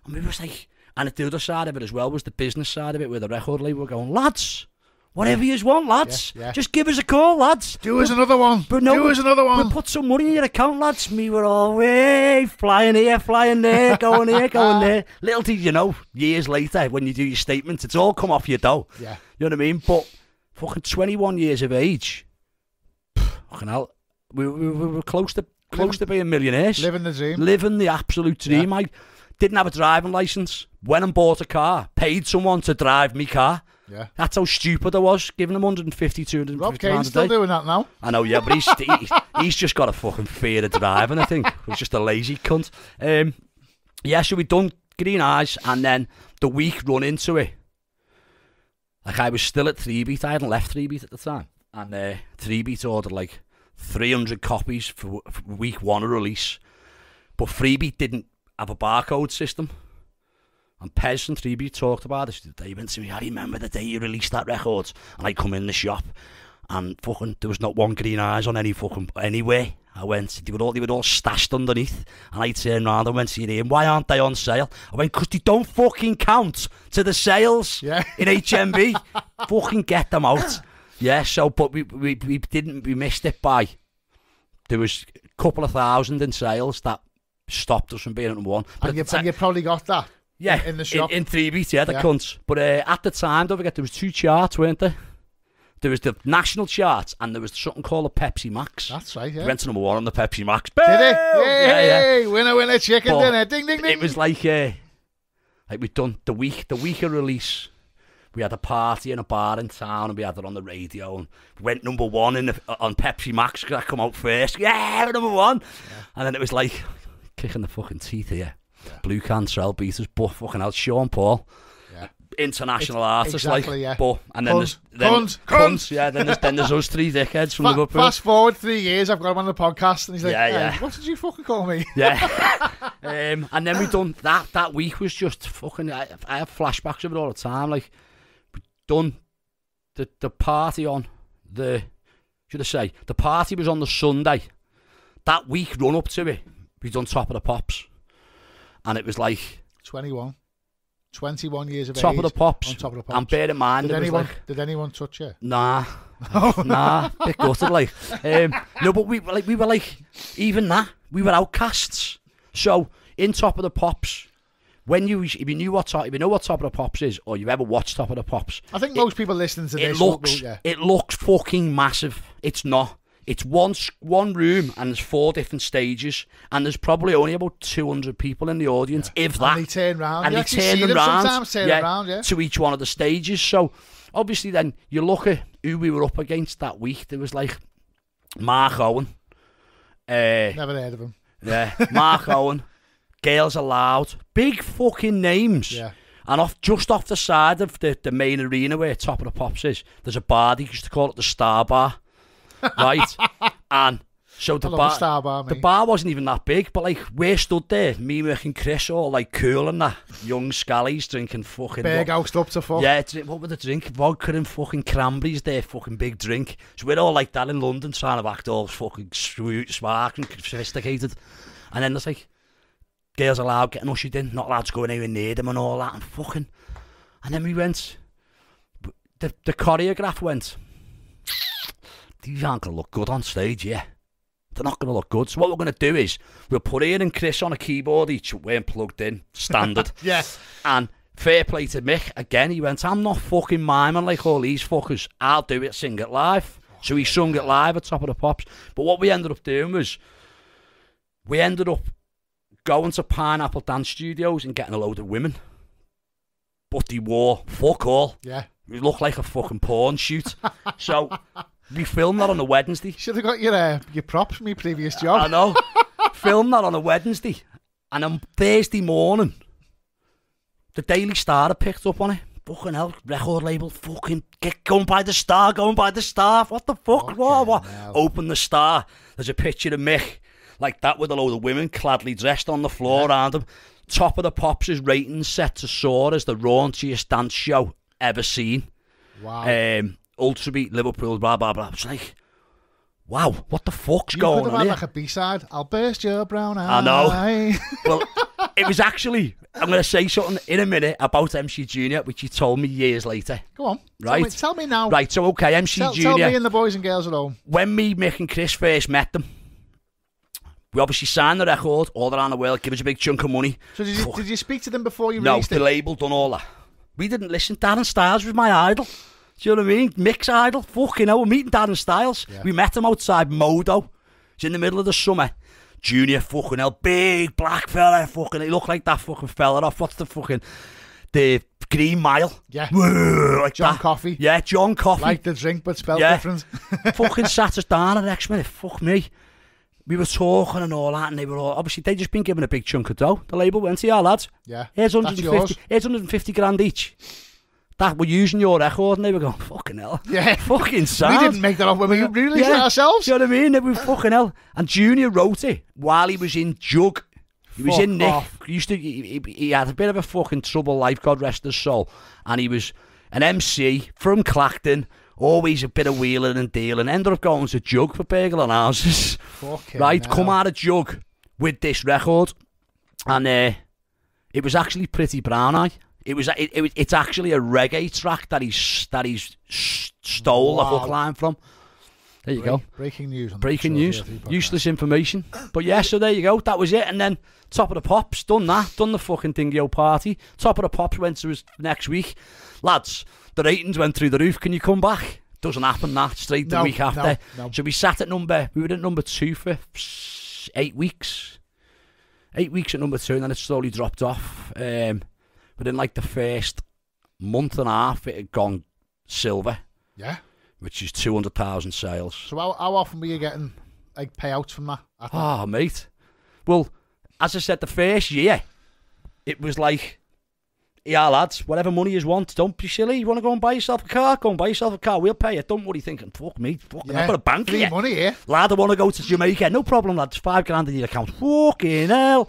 And we was like, and the other side of it as well was the business side of it, where the record label were going, lads, whatever you want, lads. Yeah. Just give us a call, lads. Do us another one. But no, do us another one. We'll put some money in your account, lads. Me were all way flying here, flying there, going here, going there. Little did you know, years later, when you do your statements, it's all come off your dough. Yeah. You know what I mean? But fucking 21 years of age, fucking hell, we were close to being millionaires. Living the dream. Living the absolute dream. Yeah. I didn't have a driving licence. Went and bought a car. Paid someone to drive me car. Yeah. That's how stupid I was, giving him 150, 250 Rob Kane's pounds a still day. doing that now. I know, yeah, but he's just got a fucking fear of driving, I think. He's just a lazy cunt. Yeah, so we done Green Eyes, and then the week run into it. Like, I was still at 3Beat. I hadn't left 3Beat at the time. And 3Beat ordered like 300 copies for week 1 of release. But 3Beat didn't have a barcode system. And Pez and 3Beat talked about this. They went to me, I remember the day you released that record. And I come in the shop, and fucking there was not one Green Eyes on anywhere. I went, they were all stashed underneath. And I turned around and went to Ian, why aren't they on sale? I went, because they don't fucking count to the sales in HMV. Fucking get them out. Yeah, so, but we missed it by, there was a couple of thousand in sales that stopped us from being at #1. And you probably got that. Yeah, in the shop. In 3Beat, yeah, the cunts. But at the time, don't forget, there was 2 charts, weren't there? There was the national charts, and there was something called a Pepsi Max. That's right, yeah. We went to #1 on the Pepsi Max. Did it? Yeah. Winner, chicken dinner. Ding, ding, ding. It was like we'd done the week of release. We had a party in a bar in town, and we had it on the radio, and we went #1 on Pepsi Max, because I come out first. Yeah, we're #1. Yeah. And then it was like, kicking the fucking teeth here. Yeah. Blue Cantrell beaters, but fucking hell, Sean Paul, international artist, exactly, like, but and then cunts, yeah, then there's us 3 dickheads from Liverpool. Fast forward 3 years, I've got him on the podcast, and he's like, yeah. What did you fucking call me? Yeah. And then we done that week was just fucking. I have flashbacks of it all the time. Like, we done the party on the. Should I say the party was on the Sunday. That week run up to it, we done Top of the Pops. And it was like 21 years of Top age. Of the Pops. On Top of the Pops. And bear in mind, did anyone touch you? Nah, nah, bit gutted like. No, but we were like, even that, we were outcasts. So in Top of the Pops, if you know what Top of the Pops is, or you've ever watched Top of the Pops, I think most people listening to this it looks fucking massive. It's not. It's one room, and there's 4 different stages, and there's probably only about 200 people in the audience, if that. And they turn round. And they turn around to each one of the stages. So obviously, then you look at who we were up against that week. There was like Mark Owen. Never heard of him. Yeah, Mark Owen. Girls Aloud. Big fucking names. Yeah. And just off the side of the main arena where Top of the Pops is, there's a bar. They used to call it the Star Bar. Right, and so the bar wasn't even that big, but like we stood there, me, Mick and Chris, all like cool and that, young scallies drinking fucking Berghoused up to fuck. Yeah, what were the drink? Vodka and fucking cranberries, their fucking big drink. So we're all like that in London, trying to act all fucking smart and sophisticated. And then there's like Girls Aloud getting ushered in, not allowed to go anywhere near them and all that, and fucking. And then we went. The choreograph went. These aren't going to look good on stage, yeah. They're not going to look good. So what we're going to do is, we'll put Ian and Chris on a keyboard each, weren't plugged in, standard. Yeah. And fair play to Mick, again, he went, I'm not fucking miming like all these fuckers. I'll do it, sing it live. So he sung it live at Top of the Pops. But what we ended up doing was, we ended up going to Pineapple Dance Studios and getting a load of women. But they wore fuck all. Yeah. It looked like a fucking porn shoot. So we filmed that on a Wednesday. Should have got your props from your previous job. I know. Filmed that on a Wednesday. And on Thursday morning, the Daily Star had picked up on it. Fucking hell, record label, fucking going by the Star. What the fuck? What? Open the Star. There's a picture of Mick like that with a load of women gladly dressed on the floor around him. Top of the Pops' ratings set to soar as the raunchiest dance show ever seen. Wow. UltraBeat, Liverpool, blah, blah, blah. It's like, wow, what the fuck's going on You could have had here? like a B-side. I'll burst your brown eye. I know. Well, it was actually... I'm going to say something in a minute about MC Junior, which he told me years later. Go on. Right. Tell me now. Right, so okay, MC Tell Junior. me and the boys and girls at home. When me, Mick and Chris first met them, we obviously signed the record all around the world, give us a big chunk of money. So did you speak to them before you No, released it? the label done all that. We didn't listen. Darren Styles was my idol. Do you know what I mean? Mick's idol. Fucking hell, we're meeting Darren Styles. Yeah. We met him outside Modo. It's in the middle of the summer. Junior, fucking hell, big black fella, fucking, he looked like that fucking fella off, what's the fucking, the Green Mile. Yeah. Like John that. Coffey. Yeah, John Coffey. Like the drink, but spelled Yeah. different. Fucking sat us down at X-Men, fuck me. We were talking and all that, and they were all, obviously, they'd just been given a big chunk of dough. The label went to, yeah, lads, Yeah. here's That's yours. 150 grand each. That we're using your record, and they were going, fucking hell. Yeah. Fucking sad. We didn't make that up when we released it ourselves. Do you know what I mean? They were fucking hell. And Junior wrote it while he was in Jug. He was Fuck in Nick. off. He had a bit of a fucking trouble life, God rest his soul. And he was an MC from Clacton, always a bit of wheeling and dealing. Ended up going to Jug for burgling houses. Fucking Right, hell. come out of Jug with this record. And it was actually Pretty Brown Eye. It's actually a reggae track that he's stole the hook line from. There you go. Breaking news. On Breaking the news. Couture 3 podcast. Useless information. But yeah, so there you go. That was it. And then Top of the Pops, done that. Done the fucking Dingo party. Top of the Pops went to us next week. Lads, the ratings went through the roof. Can you come back? Doesn't happen that. Straight the week after. No. So we were at number 2 for 8 weeks. 8 weeks at number 2, and then it slowly dropped off. But in like the first month and a half, it had gone silver. Yeah. Which is 200,000 sales. So how often were you getting like payouts from that? Oh, mate. Well, as I said, the first year, it was like, yeah, lads, whatever money you want, don't be silly. You want to go and buy yourself a car? Go and buy yourself a car. We'll pay it. Don't worry thinking, fuck me. Fucking, I've got a bank free here. money here. Lad, I want to go to Jamaica. No problem, lads. 5 grand in your account. Fucking hell.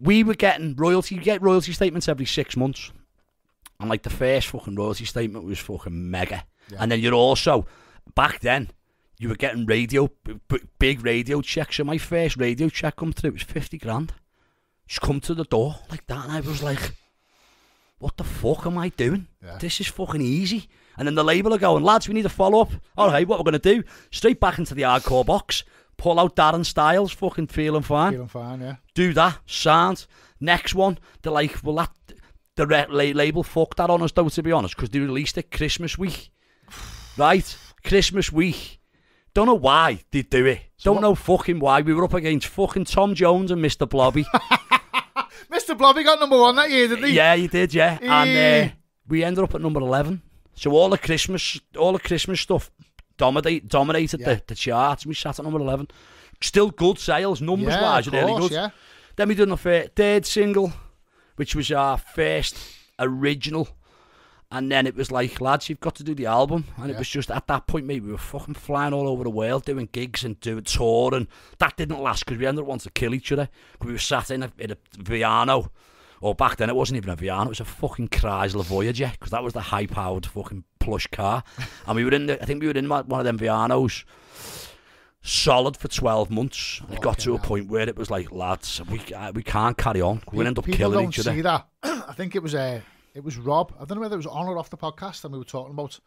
We were getting royalty. You get royalty statements every 6 months. And like the first fucking royalty statement was fucking mega. Yeah. And then you're also, back then, you were getting big radio checks. So my first radio check come through, it was 50 grand. Just come to the door like that. And I was like, what the fuck am I doing? Yeah. This is fucking easy. And then the label are going, lads, we need a follow-up. All right, what we're going to do, straight back into the hardcore box. Pull out Darren Styles, fucking feeling fine. Feeling fine, yeah. Do that, sound. Next one, they're like, well, the label fucked that on us, though, to be honest, because they released it Christmas week. Right? Christmas week. Don't know why they do it. So don't know fucking why. We were up against fucking Tom Jones and Mr. Blobby. Mr. Blobby got number 1 that year, didn't he? Yeah, he did, yeah. And we ended up at number 11. So all the Christmas stuff dominated the charts. We sat at number 11. Still good sales, numbers-wise, really good. Yeah. Then we did our third single, which was our first original. And then it was like, lads, you've got to do the album. And it was just, at that point, mate, we were fucking flying all over the world, doing gigs and doing tour. And that didn't last, because we ended up wanting to kill each other. We were sat in a Viano. Or back then, it wasn't even a Viano, it was a fucking Chrysler Voyager, because that was the high-powered fucking plush car. And we were in, I think we were in one of them Vianos, solid for 12 months. And it got to a point where it was like, lads, we can't carry on. We'll end up killing each other. People don't see that. I think it was Rob. I don't know whether it was on or off the podcast, and we were talking about,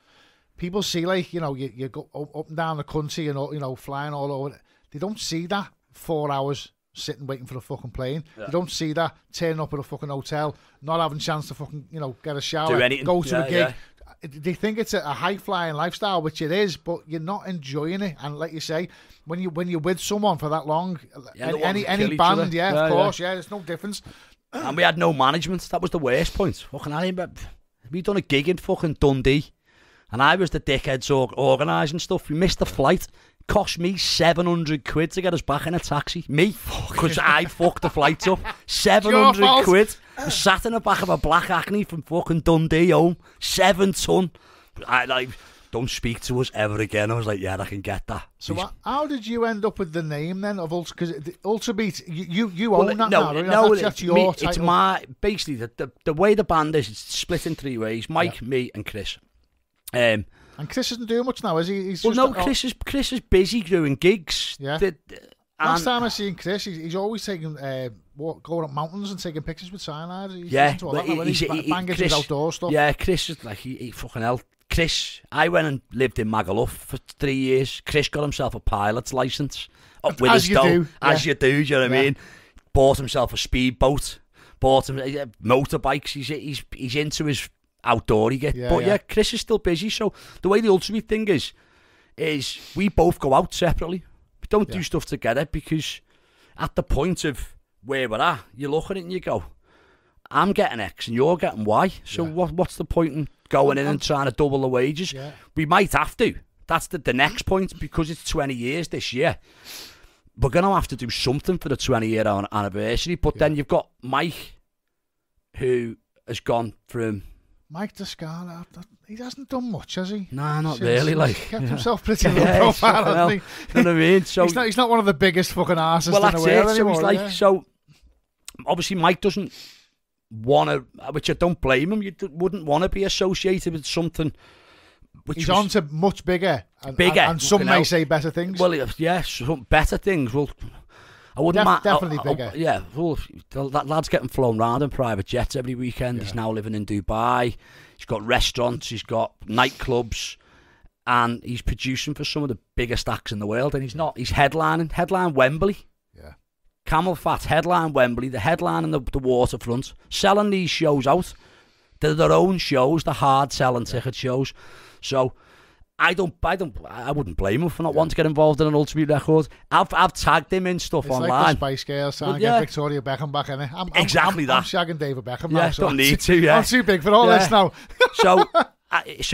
people see, like, you know, you go up and down the country and, you know, flying all over. They don't see that 4 hours sitting waiting for the fucking plane. Yeah. You don't see that turning up at a fucking hotel, not having a chance to fucking, you know, get a shower, go to a gig. Yeah. they think it's a high flying lifestyle, which it is, but you're not enjoying it. And like you say, when you're with someone for that long, any band, of course, there's no difference. And we had no management. That was the worst point. Fucking, we done a gig in fucking Dundee, and I was the dickheads organising stuff. We missed the flight. Cost me 700 quid to get us back in a taxi. Me, because I fucked the flight up. 700 quid. I sat in the back of a black Acne from fucking Dundee home. 7 ton. I don't speak to us ever again. I was like, yeah, I can get that. So how did you end up with the name then of Because UltraBeat, you own that now, right? No, that's your title. It's my, basically, the way the band is, it's split in 3 ways. Mike, me and Chris. And Chris isn't doing much now, is he? Chris is busy doing gigs. Yeah. Last time I seen Chris, he's always taking going up mountains and taking pictures with cyanide. He's banging his outdoor stuff. Yeah, Chris is like he fucking hell. Chris, I went and lived in Magaluf for 3 years. Chris got himself a pilot's license up with his dough, as you do. Do you know what I mean? Bought himself a speedboat. Bought him motorbikes. He's into his outdoory get. Chris is still busy. So the way the UltraBeat thing is we both go out separately. We don't do stuff together because at the point of where we're at, you look at it and you go, I'm getting X and you're getting Y. So what's the point in going in and trying to double the wages? Yeah. We might have to. That's the next point, because it's 20 years this year. We're going to have to do something for the 20-year anniversary. But then you've got Mike, who has gone from... Mike Descala, he hasn't done much, has he? Nah, not really. Like, he's kept himself pretty low profile, hasn't he? You know what I mean? So he's not one of the biggest fucking artists in the world anymore. So he's like, so obviously Mike doesn't want to, which I don't blame him. You wouldn't want to be associated with something which he's on to much bigger, and some may say better things. Well, some better things. Well, I wouldn't definitely bigger. Well, that lad's getting flown around in private jets every weekend. He's now living in Dubai. He's got restaurants. He's got nightclubs, and he's producing for some of the biggest acts in the world. And he's headline Wembley. Yeah, Camel Fat headline Wembley. The headline in the waterfront, selling these shows out. They're their own shows. The hard selling ticket shows. So I wouldn't blame him for not wanting to get involved in an UltraBeat record. I've tagged him in stuff online. It's like the Spice Girls trying to get Victoria Beckham back in it. I'm shagging David Beckham now. So don't need to. Yeah, I'm too big for all this now. So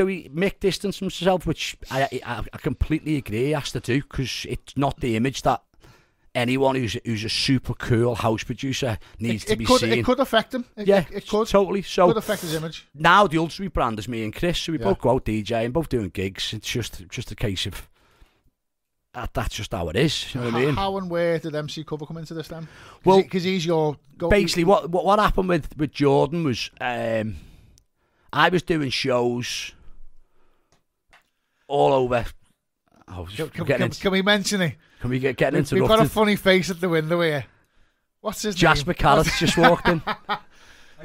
he Mick distanced himself, which I completely agree he has to do, because it's not the image that anyone who's a super cool house producer needs to be seen. It could affect him. It could. Totally. So it could affect his image. Now the UltraBeat brand is me and Chris, so we both go out DJing, both doing gigs. It's just a case of that's just how it is. You know what I mean? How and where did MC Cover come into this then? Because he's your... Basically, what happened with Jordan was I was doing shows all over. Can we mention it? Can we get interrupted? We've got a funny face at the window here. What's his name? Jasper Carrot's just walked in. I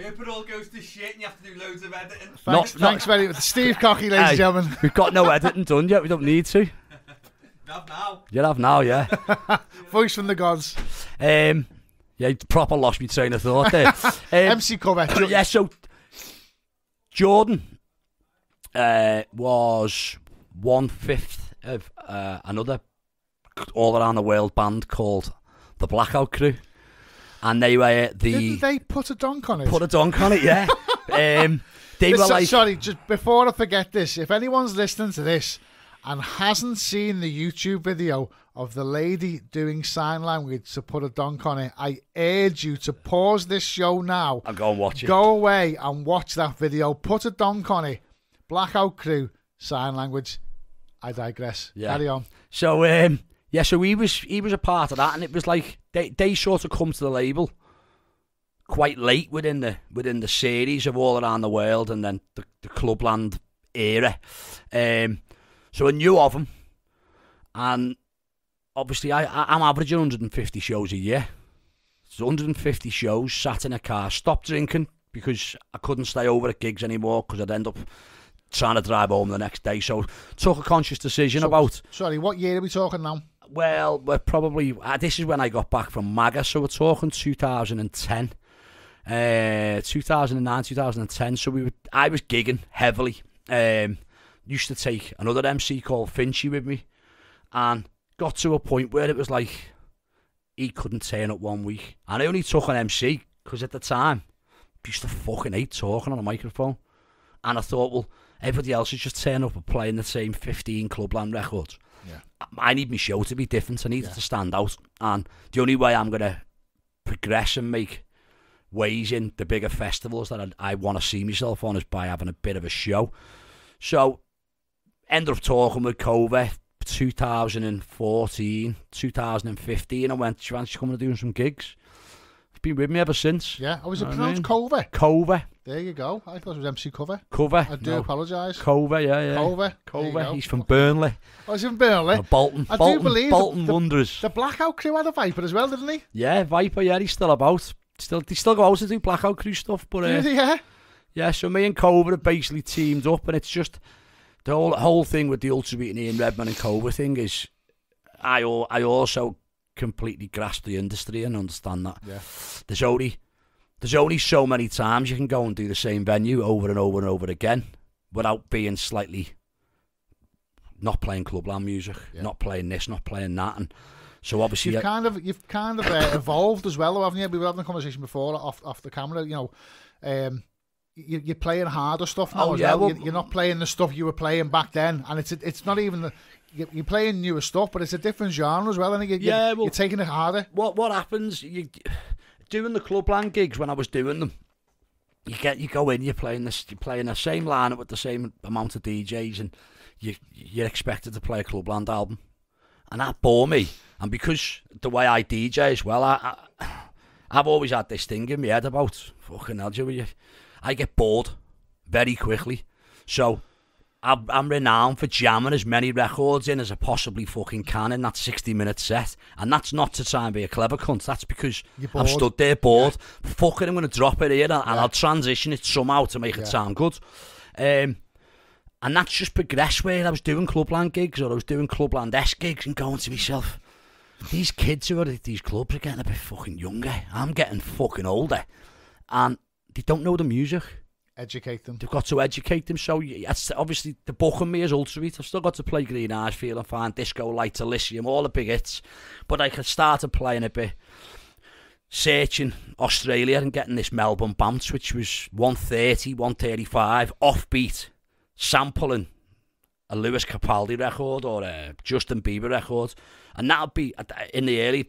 hope it all goes to shit and you have to do loads of editing. Thanks very much. Steve Cocky, ladies and gentlemen. We've got no editing done yet. We don't need to. You have now, yeah. Voice from the gods. You proper lost me train of thought there. MC Cover. So Jordan was 1/5 of another all around the world band called the Blackout Crew, and they were Didn't they put a donk on it? Put a donk on it, yeah. They were like... Sorry, just before I forget this, if anyone's listening to this and hasn't seen the YouTube video of the lady doing sign language to put a donk on it, I urge you to pause this show now and go and watch it. Go away and watch that video. Put a donk on it. Blackout Crew, sign language. I digress. Carry on. So so he was a part of that, and it was like they sort of come to the label quite late within the series of All Around the World, and then the Clubland era. So I knew of him, and obviously I'm averaging 150 shows a year. It's 150 shows, sat in a car, stopped drinking because I couldn't stay over at gigs anymore because I'd end up trying to drive home the next day. So took a conscious decision about... Sorry, what year are we talking now? Well, we're probably... this is when I got back from MAGA, so we're talking 2010. 2009, 2010. So I was gigging heavily. Used to take another MC called Finchy with me, and got to a point where it was like he couldn't turn up one week, and I only took an MC because at the time I used to fucking hate talking on a microphone, and I thought, well, everybody else is just turning up and playing the same 15 Clubland records. Yeah. I need my show to be different. I need it to stand out, and the only way I'm gonna progress and make ways in the bigger festivals that I want to see myself on is by having a bit of a show. So ended up talking with Cove 2014, 2015. I went, "Do you fancy coming and doing some gigs?" He's been with me ever since. Yeah, I was pronounced Cove. Cove. There you go. I thought it was MC Cover. Cover. I do apologise. Cove, yeah. Cove. He's from Burnley. Oh, he's from Burnley. Bolton. I do believe Bolton Wanderers. The Blackout Crew had a Viper as well, didn't he? Yeah, Viper. Yeah, he's still about. They still go out to do Blackout Crew stuff, but yeah. So me and Cove are basically teamed up, and it's just the whole thing with the UltraBeat and Ian Redman and Cove thing is I also completely grasp the industry and understand that. Yeah. There's only so many times you can go and do the same venue over and over and over again without being slightly not playing Clubland music, not playing this, not playing that, and so obviously you've kind of evolved as well, haven't you? We were having a conversation before off the camera. You know, you're playing harder stuff now. You're not playing the stuff you were playing back then, and it's not even you're playing newer stuff, but it's a different genre as well. And you're taking it harder. What happens? You doing the Clubland gigs when I was doing them. You go in, you're playing the same lineup with the same amount of DJs, and you're expected to play a Clubland album, and that bore me. And because the way I DJ as well, I've always had this thing in my head about fucking hell, I get bored very quickly. So I'm renowned for jamming as many records in as I possibly fucking can in that 60-minute set. And that's not to try and be a clever cunt. That's because I'm stood there bored. Yeah. Fucking, I'm going to drop it here and I'll transition it somehow to make it sound good. And that's just progressed where I was doing Clubland gigs or I was doing Clubland-esque gigs and going to myself, these kids who are at these clubs are getting a bit fucking younger. I'm getting fucking older. And they don't know the music. Educate them. They've got to educate them. So it's obviously the booking me as UltraBeat. I've still got to play Green Eyes, Feeling Fine, Disco Light, Elysium, all the big hits. But I could started playing a bit, searching Australia and getting this Melbourne bounce, which was 130, 135, offbeat, sampling a Lewis Capaldi record or a Justin Bieber record. And that'll be in the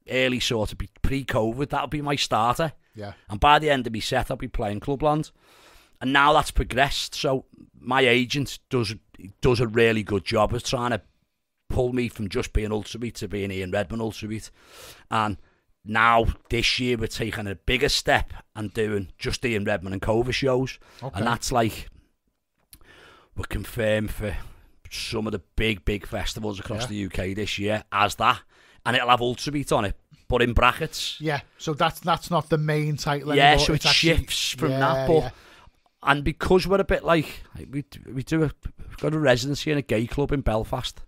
early sort of pre-COVID, that'll be my starter. Yeah. And by the end of my set, I'll be playing Clubland. And now that's progressed. So my agent does a really good job of trying to pull me from just being UltraBeat to being Ian Redman UltraBeat. And now this year we're taking a bigger step and doing just Ian Redman and Cove shows. Okay. And that's like, we're confirmed for some of the big festivals across the UK this year as that. And it'll have UltraBeat on it. But in brackets. Yeah, so that's not the main title anymore. Yeah, so it shifts from that. But and because we're a bit like we've got a residency in a gay club in Belfast,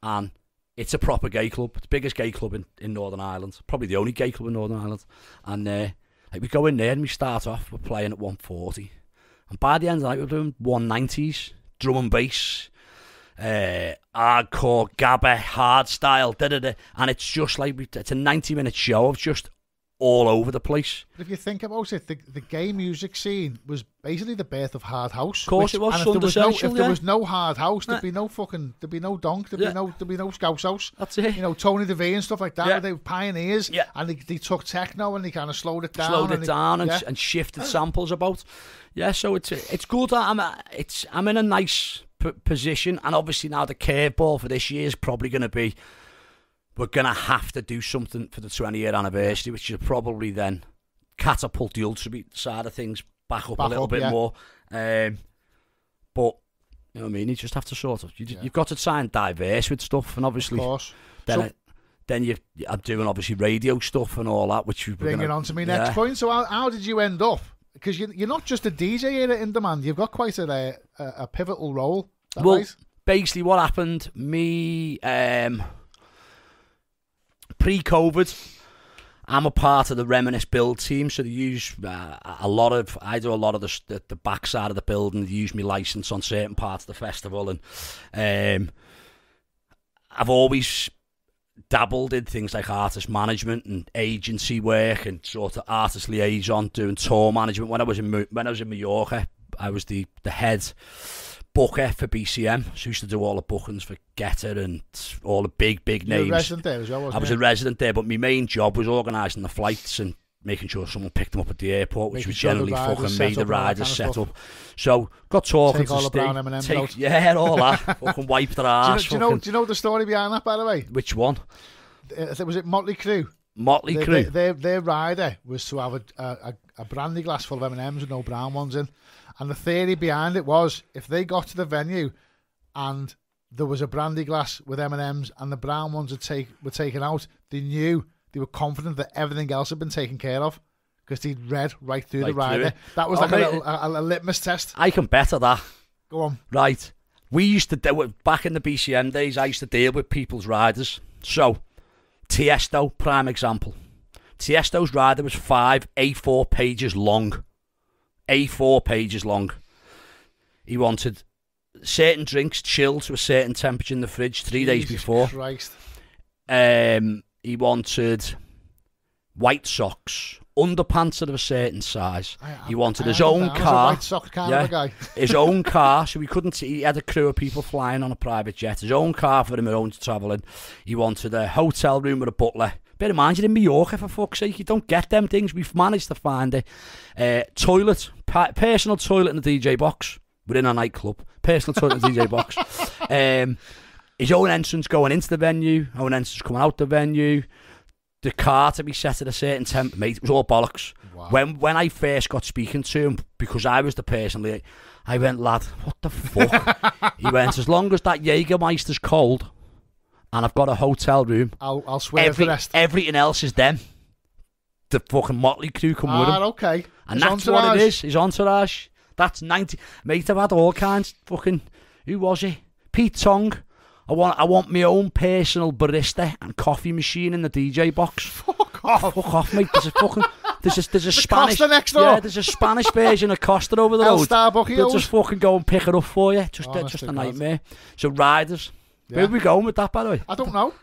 and it's a proper gay club. It's the biggest gay club in Northern Ireland. Probably the only gay club in Northern Ireland. And like we go in there and we start off, we're playing at 140. And by the end of the night we're doing 190s, drum and bass. Hardcore, gabba, hard style, and it's just like it's a 90-minute show of just all over the place. But if you think about it, the gay music scene was basically the birth of hard house. Of course, it was. If there was no hard house, there'd be no fucking, there'd be no donk, there'd be no Scouse House. That's it. You know, Tony DeVee and stuff like that. They were pioneers, and they took techno and they kind of slowed it down, and shifted samples about. Yeah, so it's good that I'm in a nice position, and obviously now the curveball for this year is probably going to be we're going to have to do something for the 20-year anniversary, which will probably then catapult the UltraBeat side of things back up a little bit more. But you know what I mean, you just have to sort of you've got to try and diverse with stuff, and obviously of course. Then I'm doing obviously radio stuff and all that, which we're bringing on to me next point. So how did you end up? Because you're not just a DJ here at InDemand, you've got quite a pivotal role. Well, right? Basically what happened, me pre-COVID, I'm a part of the Reminisce build team, so they use I do a lot of the back side of the building. They use me license on certain parts of the festival, and I've always dabbled in things like artist management and agency work and sort of artist liaison, doing tour management. When I was in Mallorca, I was the head booker for BCM, so I used to do all the bookings for Getter and all the big names. You were a resident there as well, wasn't I was you? a resident there, but my main job was organising the flights and making sure someone picked them up at the airport, which was generally fucking me, the riders set up. So got talking Take to all the Steve. brown M&Ms out. Yeah, all that. Fucking wipe their ass. Do you know the story behind that, by the way? Which one? Was it Motley Crue? Motley Crue. Their rider was to have a brandy glass full of M&Ms with no brown ones in. And the theory behind it was, if they got to the venue and there was a brandy glass with M&Ms and the brown ones were taken out, they were confident that everything else had been taken care of because they'd read right through the rider. That was like a litmus test. I can better that. Go on. Right. We used to do it back in the BCM days. I used to deal with people's riders. So, Tiesto, prime example. Tiesto's rider was 5 A4 pages long. A4 pages long. He wanted certain drinks chilled to a certain temperature in the fridge 3 days before. Christ. He wanted white socks, underpants of a certain size. He wanted his own car. White sock kind of a guy. His own car, so he had a crew of people flying on a private jet. His own car for him, his own to travel in. He wanted a hotel room with a butler. Bear in mind, you're in Mallorca, for fuck's sake. You don't get them things. We've managed to find it. Toilet, personal toilet in the DJ box. We're in a nightclub. Personal toilet in the DJ box. His own entrance going into the venue, own entrance coming out the venue. The car to be set at a certain temp, mate, it was all bollocks. Wow. When I first got speaking to him, because I was the person, I went, lad, what the fuck? He went, as long as that Jägermeister's cold and I've got a hotel room, I'll swear for the rest. Everything else is them. The fucking Motley Crue come with him. Okay. And that's what it is, his entourage. That's 90. Mate, I've had all kinds. Fucking, who was he? Pete Tong. I want my own personal barista and coffee machine in the DJ box. Fuck off. Fuck off, mate. There's a Spanish Costa next door. Yeah, there's a Spanish version of Costa over the road. They'll just fucking go and pick it up for you. Just a nightmare. So riders. Yeah. Where are we going with that, by the way? I don't know.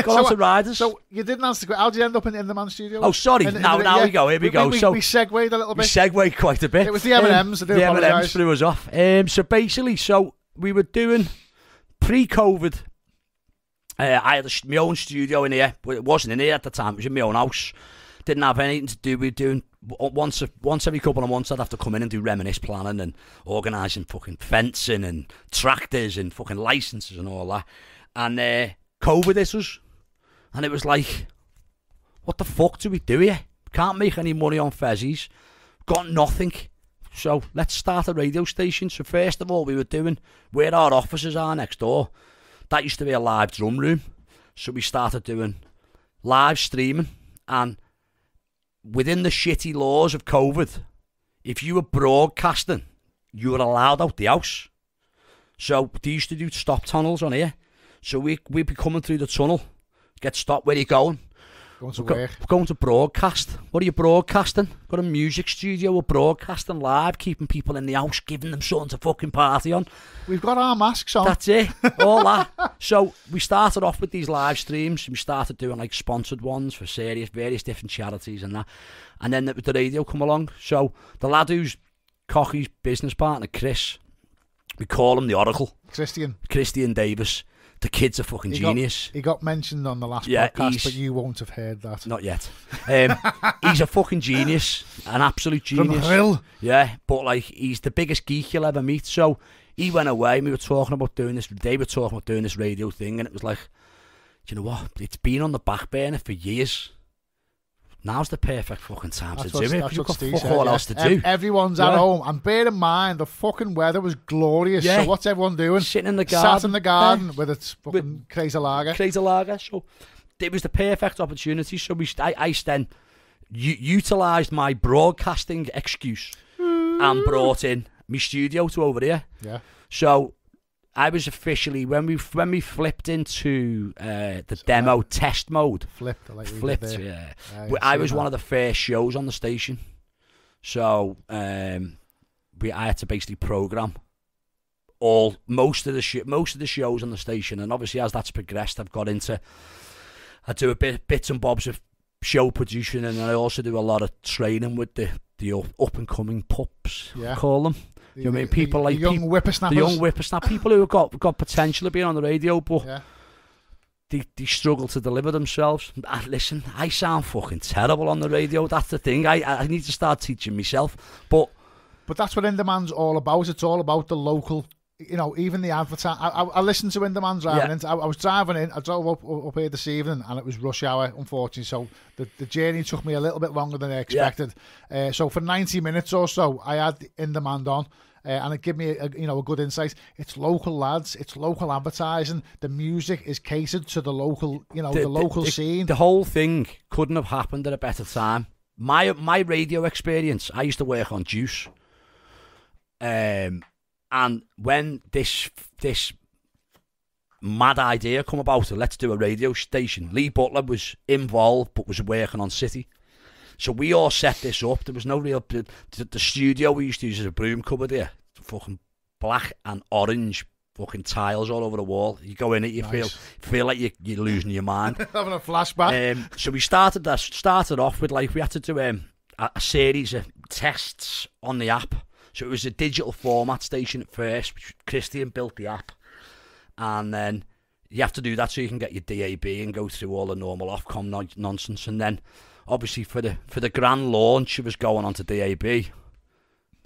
Go on to riders. So you didn't answer the question. How did you end up in the InDemand studio? Oh, sorry. Now we go. Here we go. We segued a little bit. We segued quite a bit. It was the M&Ms. The M&Ms threw us off. So basically, we were doing pre-COVID. I had my own studio in here. It wasn't in here at the time. It was in my own house. Didn't have anything to do with doing. Once every couple of months, I'd have to come in and do Reminisce planning and organising fucking fencing and tractors and fucking licenses and all that. And COVID hit us. And it was like, what the fuck do we do here? Can't make any money on fezzies. Got nothing. So let's start a radio station. So first of all, we were doing where our offices are next door. That used to be a live drum room. So we started doing live streaming. And within the shitty laws of COVID, if you were broadcasting, you were allowed out the house. So they used to do stop tunnels on here. So we'd be coming through the tunnel, get stopped. Where are you going? Going to work. Going to broadcast. What are you broadcasting? Got a music studio. We're broadcasting live, keeping people in the house, giving them something to fucking party on. We've got our masks on. That's it. All that. So we started off with these live streams. We started doing like sponsored ones for various different charities and that. And then the radio come along. So the lad who's Cocky's business partner, Chris, we call him the Oracle. Christian Davis. The kid's a fucking genius. He got mentioned on the last podcast, but you won't have heard that. Not yet. He's a fucking genius. An absolute genius. From hell. Yeah, but like, he's the biggest geek you'll ever meet. So he went away and we were talking about doing this. They were talking about doing this radio thing, and it was like, do you know what? It's been on the back burner for years. Now's the perfect fucking time to do it. You've got fuck all else to do. Everyone's at home. And bear in mind, the fucking weather was glorious. Yeah. So what's everyone doing? Sitting in the garden. Sat in the garden with its fucking crazy lager. So it was the perfect opportunity. So I then utilised my broadcasting excuse and brought in my studio to over here. Yeah. So I was officially when we flipped into the demo test mode. Flipped, like flipped. Yeah. I was one of the first shows on the station, so I had to basically program most of the shows on the station, and obviously as that's progressed, I do bits and bobs of show producing, and I also do a lot of training with the up and coming pups. I call them. You know what I mean? People like young whippersnappers. The young whippersnap people who have got potential of being on the radio, but they struggle to deliver themselves. Listen, I sound fucking terrible on the radio. That's the thing. I need to start teaching myself. But that's what InDemand's all about. It's all about the local. You know, even the advertise. I listened to InDemand driving in. I was driving in. I drove up here this evening, and it was rush hour, unfortunately. So the journey took me a little bit longer than I expected. So for 90 minutes or so, I had InDemand on, and it gave me a good insight. It's local lads. It's local advertising. The music is catered to the local, the local scene. The whole thing couldn't have happened at a better time. My radio experience. I used to work on Juice. And when this mad idea come about, let's do a radio station, Lee Butler was involved but was working on City. So we all set this up. There was no real... The studio we used to use as a broom cupboard here. Fucking black and orange fucking tiles all over the wall. You go in it, you feel like you're losing your mind. Having a flashback. So we started off with, like, we had to do a series of tests on the app. So it was a digital format station at first. Christian built the app, and then you have to do that so you can get your DAB and go through all the normal Ofcom nonsense. And then, obviously, for the grand launch, it was going on to DAB.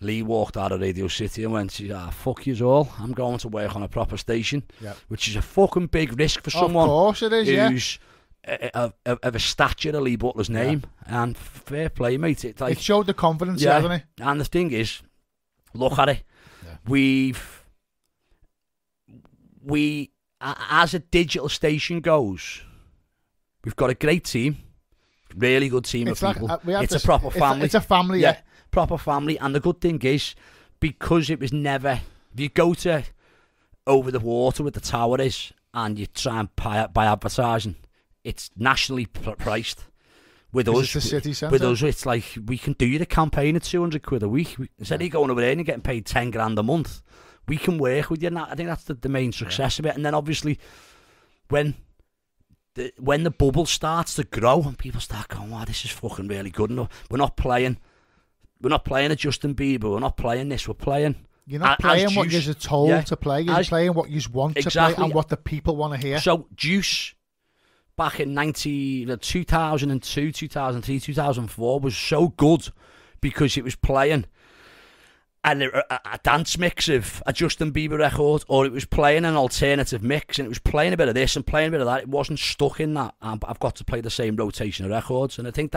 Lee walked out of Radio City and went, fuck yous all. I'm going to work on a proper station, which is a fucking big risk for someone who's of a stature of Lee Butler's name. And fair play, mate. It showed the confidence, hasn't it? And the thing is, look at it. We, as a digital station goes, we've got a great team, really good team of people. It's a proper family. It's a family, proper family. And the good thing is, because it was never, if you go to over the water where the tower is, and you try and buy advertising, it's nationally priced. With us, the city centre. With us, it's like we can do the campaign at £200 a week. Instead of going over there and getting paid 10 grand a month, we can work with you. And I think that's the main success of it. And then obviously, when the bubble starts to grow and people start going, "Wow, this is fucking really good." And we're not playing a Justin Bieber. We're not playing this. We're playing. You're not playing what you're told to play. You're playing what you want to play and what the people want to hear. So Juice, back in 2002, 2003, 2004 was so good because it was playing a dance mix of a Justin Bieber record, or it was playing an alternative mix, and it was playing a bit of this and playing a bit of that. It wasn't stuck in that. I've got to play the same rotation of records, and I think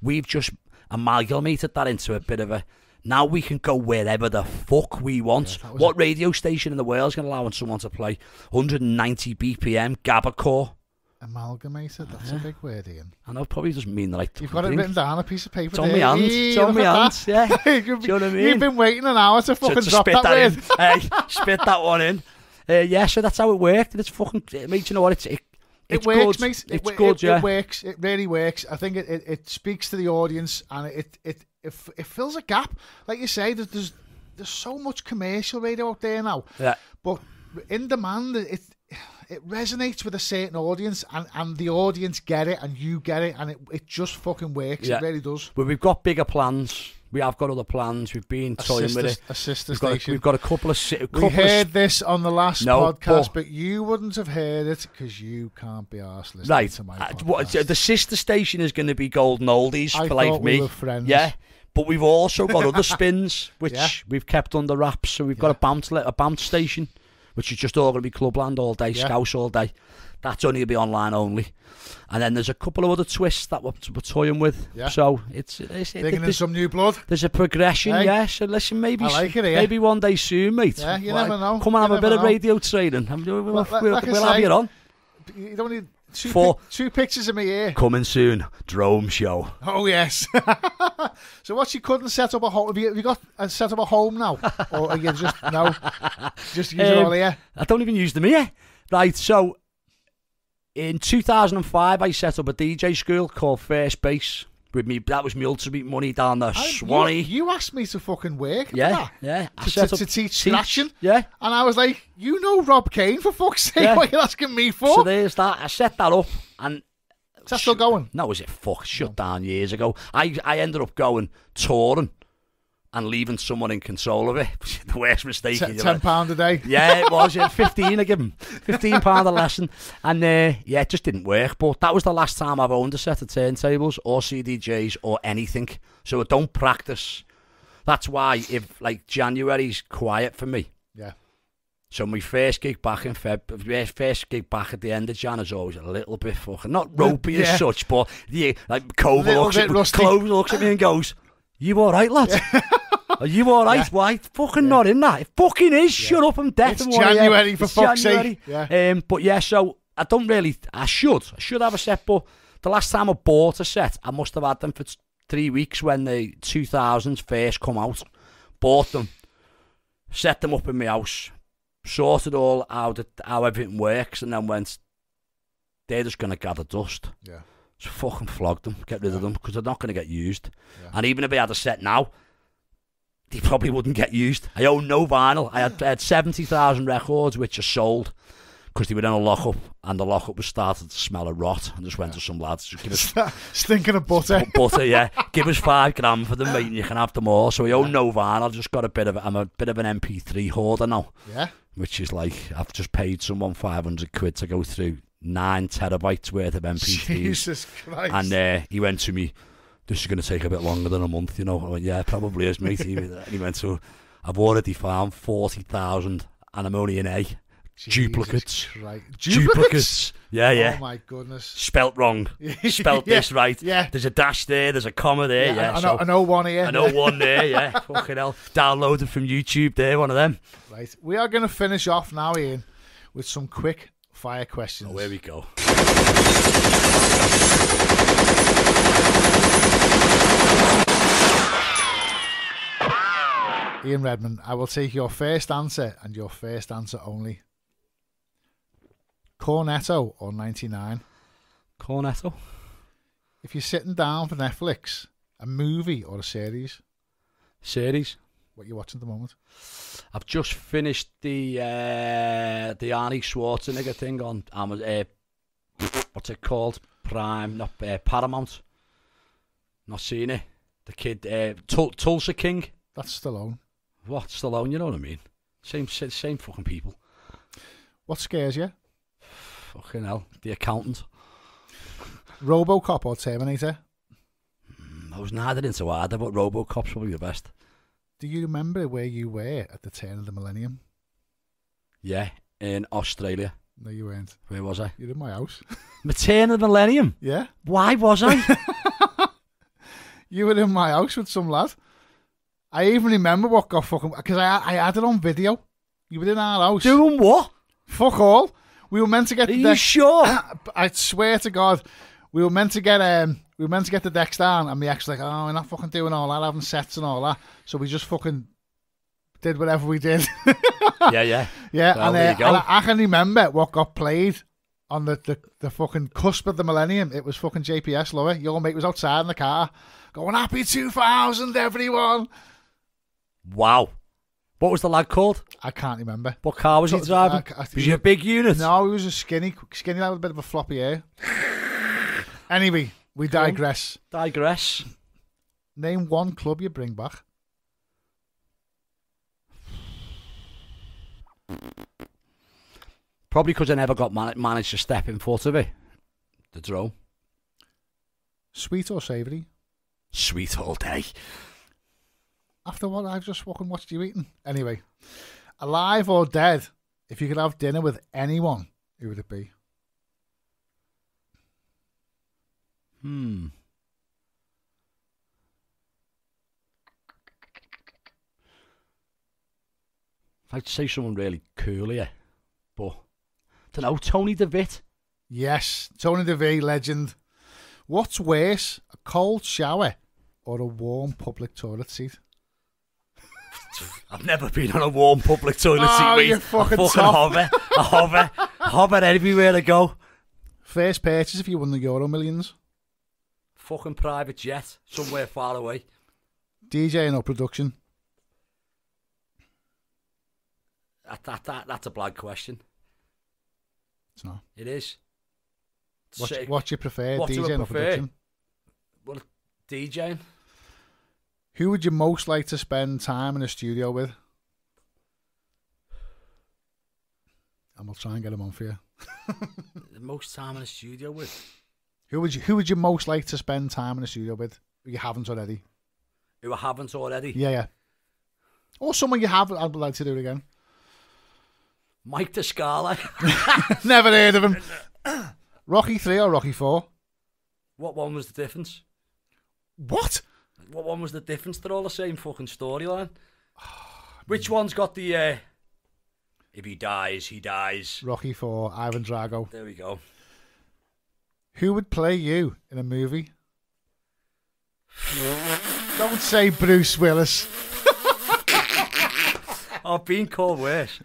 we've just amalgamated that into a bit of a... Now we can go wherever the fuck we want. What radio station in the world is going to allow someone to play 190 BPM Gabba core? Amalgamated, that's a big word, Ian. I know, it probably doesn't mean the right You've got it written down on a piece of paper. It's on my hand. It's on my hand, yeah. Do you know what I mean? You've been waiting an hour to fucking drop that word. Hey, spit that one in. So that's how it worked. And it's fucking, mate, you know what? It works, good. Mate. It's good, yeah. It works. It really works. I think it speaks to the audience, and it fills a gap. Like you say, there's so much commercial radio out there now. Yeah. But InDemand, it resonates with a certain audience, and the audience get it, and you get it, and it just fucking works. Yeah. It really does. But we've got bigger plans. We have got other plans. We've been toying with it. A sister station. We've got a couple of... We heard this on the last podcast, but you wouldn't have heard it because you can't be arsed listening to my podcast. The sister station is going to be Golden Oldies for like me. We were friends. Yeah. But we've also got other spins, which we've kept under wraps. So we've got a bounce station, which is just all going to be Clubland all day, Scouse all day. That's only going to be online only. And then there's a couple of other twists that we're toying with. Yeah. So it's digging in some new blood. There's a progression, So listen, maybe I like it, maybe one day soon, mate. Yeah, you never know. Come and have a bit of radio training. We'll have you on. You don't need Two pictures of me here. Coming soon, drone show. Oh yes. So what? You couldn't set up a home? Have you got set up a home now, or are you just just use it all here? I don't even use them here. Right. So in 2005, I set up a DJ school called First Base. With me, that was my UltraBeat money down the Swanee. You asked me to fucking work. Yeah. To teach scratching. Yeah. And I was like, you know Rob Kane, for fuck's sake, what are you asking me for? So there's that. I set that up, and is that still going? No, was it shut down years ago? I ended up going touring and leaving someone in control of it. The worst mistake. £10 a day. Yeah, it was. Yeah, 15. I give him £15 a lesson, and yeah, it just didn't work. But that was the last time I've owned a set of turntables or CDJs or anything. So I don't practice. That's why if like January's quiet for me. Yeah. So my first gig back in Feb, first gig back at the end of Jan is always a little bit fucking not ropey as such, but yeah, like Cove looks at me and goes, "You all right, lad? Are you all right? Why fucking not in that? It fucking is. Shut up, I'm deaf. It's January for fuck's sake. Yeah. But yeah, so I don't really. I should have a set, but the last time I bought a set, I must have had them for 3 weeks when the 2000s first come out. Bought them, set them up in my house, sorted all out how everything works, and then went, they're just gonna gather dust. Yeah. So fucking flogged them, get rid of them, because they're not going to get used. Yeah. And even if I had a set now, they probably wouldn't get used. I own no vinyl. I had 70,000 records which are sold because they were in a lockup, and the lockup was started to smell of rot, and just went to some lads, just give us stinking of butter. Butter, yeah. Give us £5 for them, mate, and you can have them all. So I own no vinyl. I've just got I'm a bit of an MP3 hoarder now. Yeah. Which is like, I've just paid someone £500 to go through 9 terabytes worth of MP3s. Jesus Christ. And he went to me, this is going to take a bit longer than a month, you know. I went, yeah, it probably is, mate. He went, so I've already found 40,000 and I'm only in A. Duplicates. Duplicates. Yeah. Oh my goodness. Spelt wrong. Spelt this right. Yeah. There's a dash there, there's a comma there. Yeah. An O1 here. An O1 there, yeah. Fucking hell. Downloaded from YouTube there, one of them. Right. We are going to finish off now, Ian, with some quick fire questions. Oh, here we go. Ian Redman, I will take your first answer and your first answer only. Cornetto or 99? Cornetto. If you're sitting down for Netflix, a movie or a series? Series. What are you watching at the moment? I've just finished the Arnie Schwarzenegger thing on Amazon. What's it called? Prime, not Paramount. Not seen it. The kid, Tulsa King. That's Stallone. What? Stallone, you know what I mean? Same fucking people. What scares you? Fucking hell. The Accountant. RoboCop or Terminator? I was neither into either, but RoboCop's probably the best. Do you remember where you were at the turn of the millennium? Yeah, in Australia. No, you weren't. Where was I? You're in my house. The turn of the millennium? Yeah. Why was I? You were in my house with some lad. I even remember what got fucking... Because I had it on video. You were in our house. Doing what? Fuck all. We were meant to get... Are you sure? I swear to God. We were meant to get the decks down, and my ex was like, oh, we're not fucking doing all that, having sets and all that. So we just fucking did whatever we did. Yeah. Well, and I can remember what got played on the fucking cusp of the millennium. It was fucking JPS Lower. Your mate was outside in the car going, happy 2000, everyone. Wow. What was the lad called? I can't remember. What car was he driving? Was he a big unit? No, he was a skinny lad with a bit of a floppy hair. Anyway, we digress. Name one club you bring back. Probably because I never got managed to step in foot of it. The Drone. Sweet or savoury? Sweet all day. After what I've just fucking watched you eating. Anyway, alive or dead, if you could have dinner with anyone, who would it be? I'd say someone really cool here, but I don't know, Tony DeVitt. Yes, Tony DeVee, legend. What's worse, a cold shower or a warm public toilet seat? I've never been on a warm public toilet seat, Oh, mate. you fucking I top. hover everywhere I go. First purchase if you won the Euro Millions. Fucking private jet, somewhere far away. DJing or production? That's a blank question. It's not. It is. What do you prefer, What do I DJing or prefer? production? Well, DJing. Who would you most like to spend time in a studio with? And we'll try and get him on for you. The most time in the studio with. Who would you most like to spend time in the studio with? Who you haven't already? Who I haven't already. Yeah. Or someone you have. I'd like to do it again. Mike Descala. Never heard of him. Rocky 3 or Rocky 4? What one was the difference? What? What one was the difference? They're all the same fucking storyline. Which one's got the if he dies, he dies? Rocky 4, Ivan Drago. There we go. Who would play you in a movie? Don't say Bruce Willis. I've been called worse.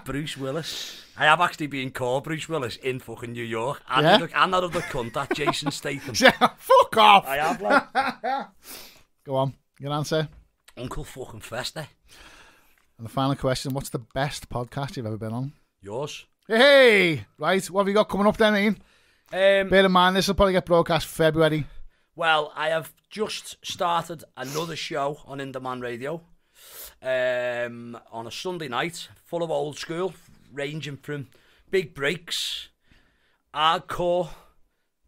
Bruce Willis. I have actually been called Bruce Willis in fucking New York. And, Yeah? and that other cunt, that Jason Statham. Fuck off. I have, like, Go on, your answer. Uncle fucking Fester. And the final question, what's the best podcast you've ever been on? Yours. Hey! Right, what have you got coming up then, Ian? Bear in mind, this will probably get broadcast February. Well, I have just started another show on InDemand Radio on a Sunday night, full of old school, ranging from big breaks, hardcore,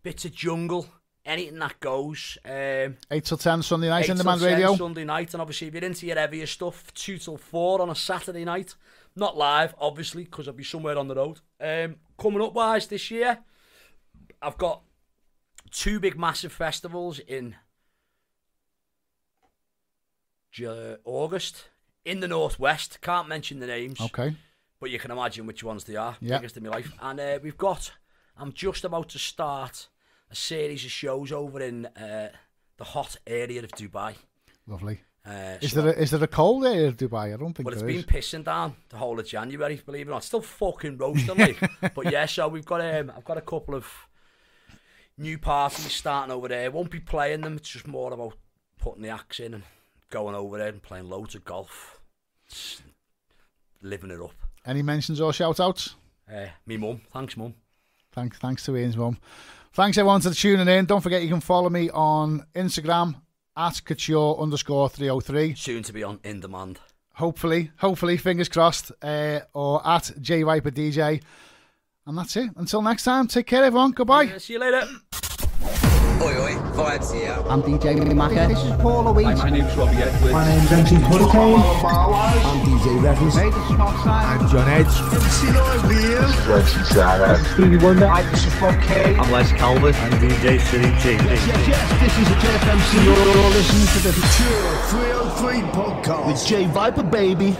bits of jungle, anything that goes. 8 till 10 Sunday night, 8 till InDemand 10 Radio. Sunday night, and obviously if you're into your heavier stuff, 2 till 4 on a Saturday night. Not live, obviously, because I'll be somewhere on the road. Coming up wise this year, I've got 2 big massive festivals in August in the Northwest. Can't mention the names. Okay. But you can imagine which ones they are. Yep. Biggest in my life. And I'm just about to start a series of shows over in the hot area of Dubai. Lovely. So Is there a cold area of Dubai? I don't think Well, it's there been is. pissing down the whole of January, believe it or not. It's still fucking roasting, like. But yeah, so we've got I've got a couple of new parties starting over there. Won't be playing them. It's just more about putting the acts in and going over there and playing loads of golf. Just living it up. Any mentions or shout outs? Me mum. Thanks, mum. Thanks to Ian's mum. Thanks everyone for tuning in. Don't forget you can follow me on Instagram at Couture_303. Soon to be on InDemand. Hopefully, fingers crossed. Or at JViperDJ. And that's it. Until next time, take care everyone. Goodbye. See you later. Oi, oi, vibes here. I'm DJ Macca. This is Paul Louise. My name's Robbie Edwards. My name's MC I'm DJ Reference. Hey, this is Mark I'm John Edge. Stevie Wonder. Hi, this is Bob K. I'm Les Calvert. I'm DJ City T. Yes, this is a JFMC. You're listening to the Couture 303 podcast with J Viper, baby.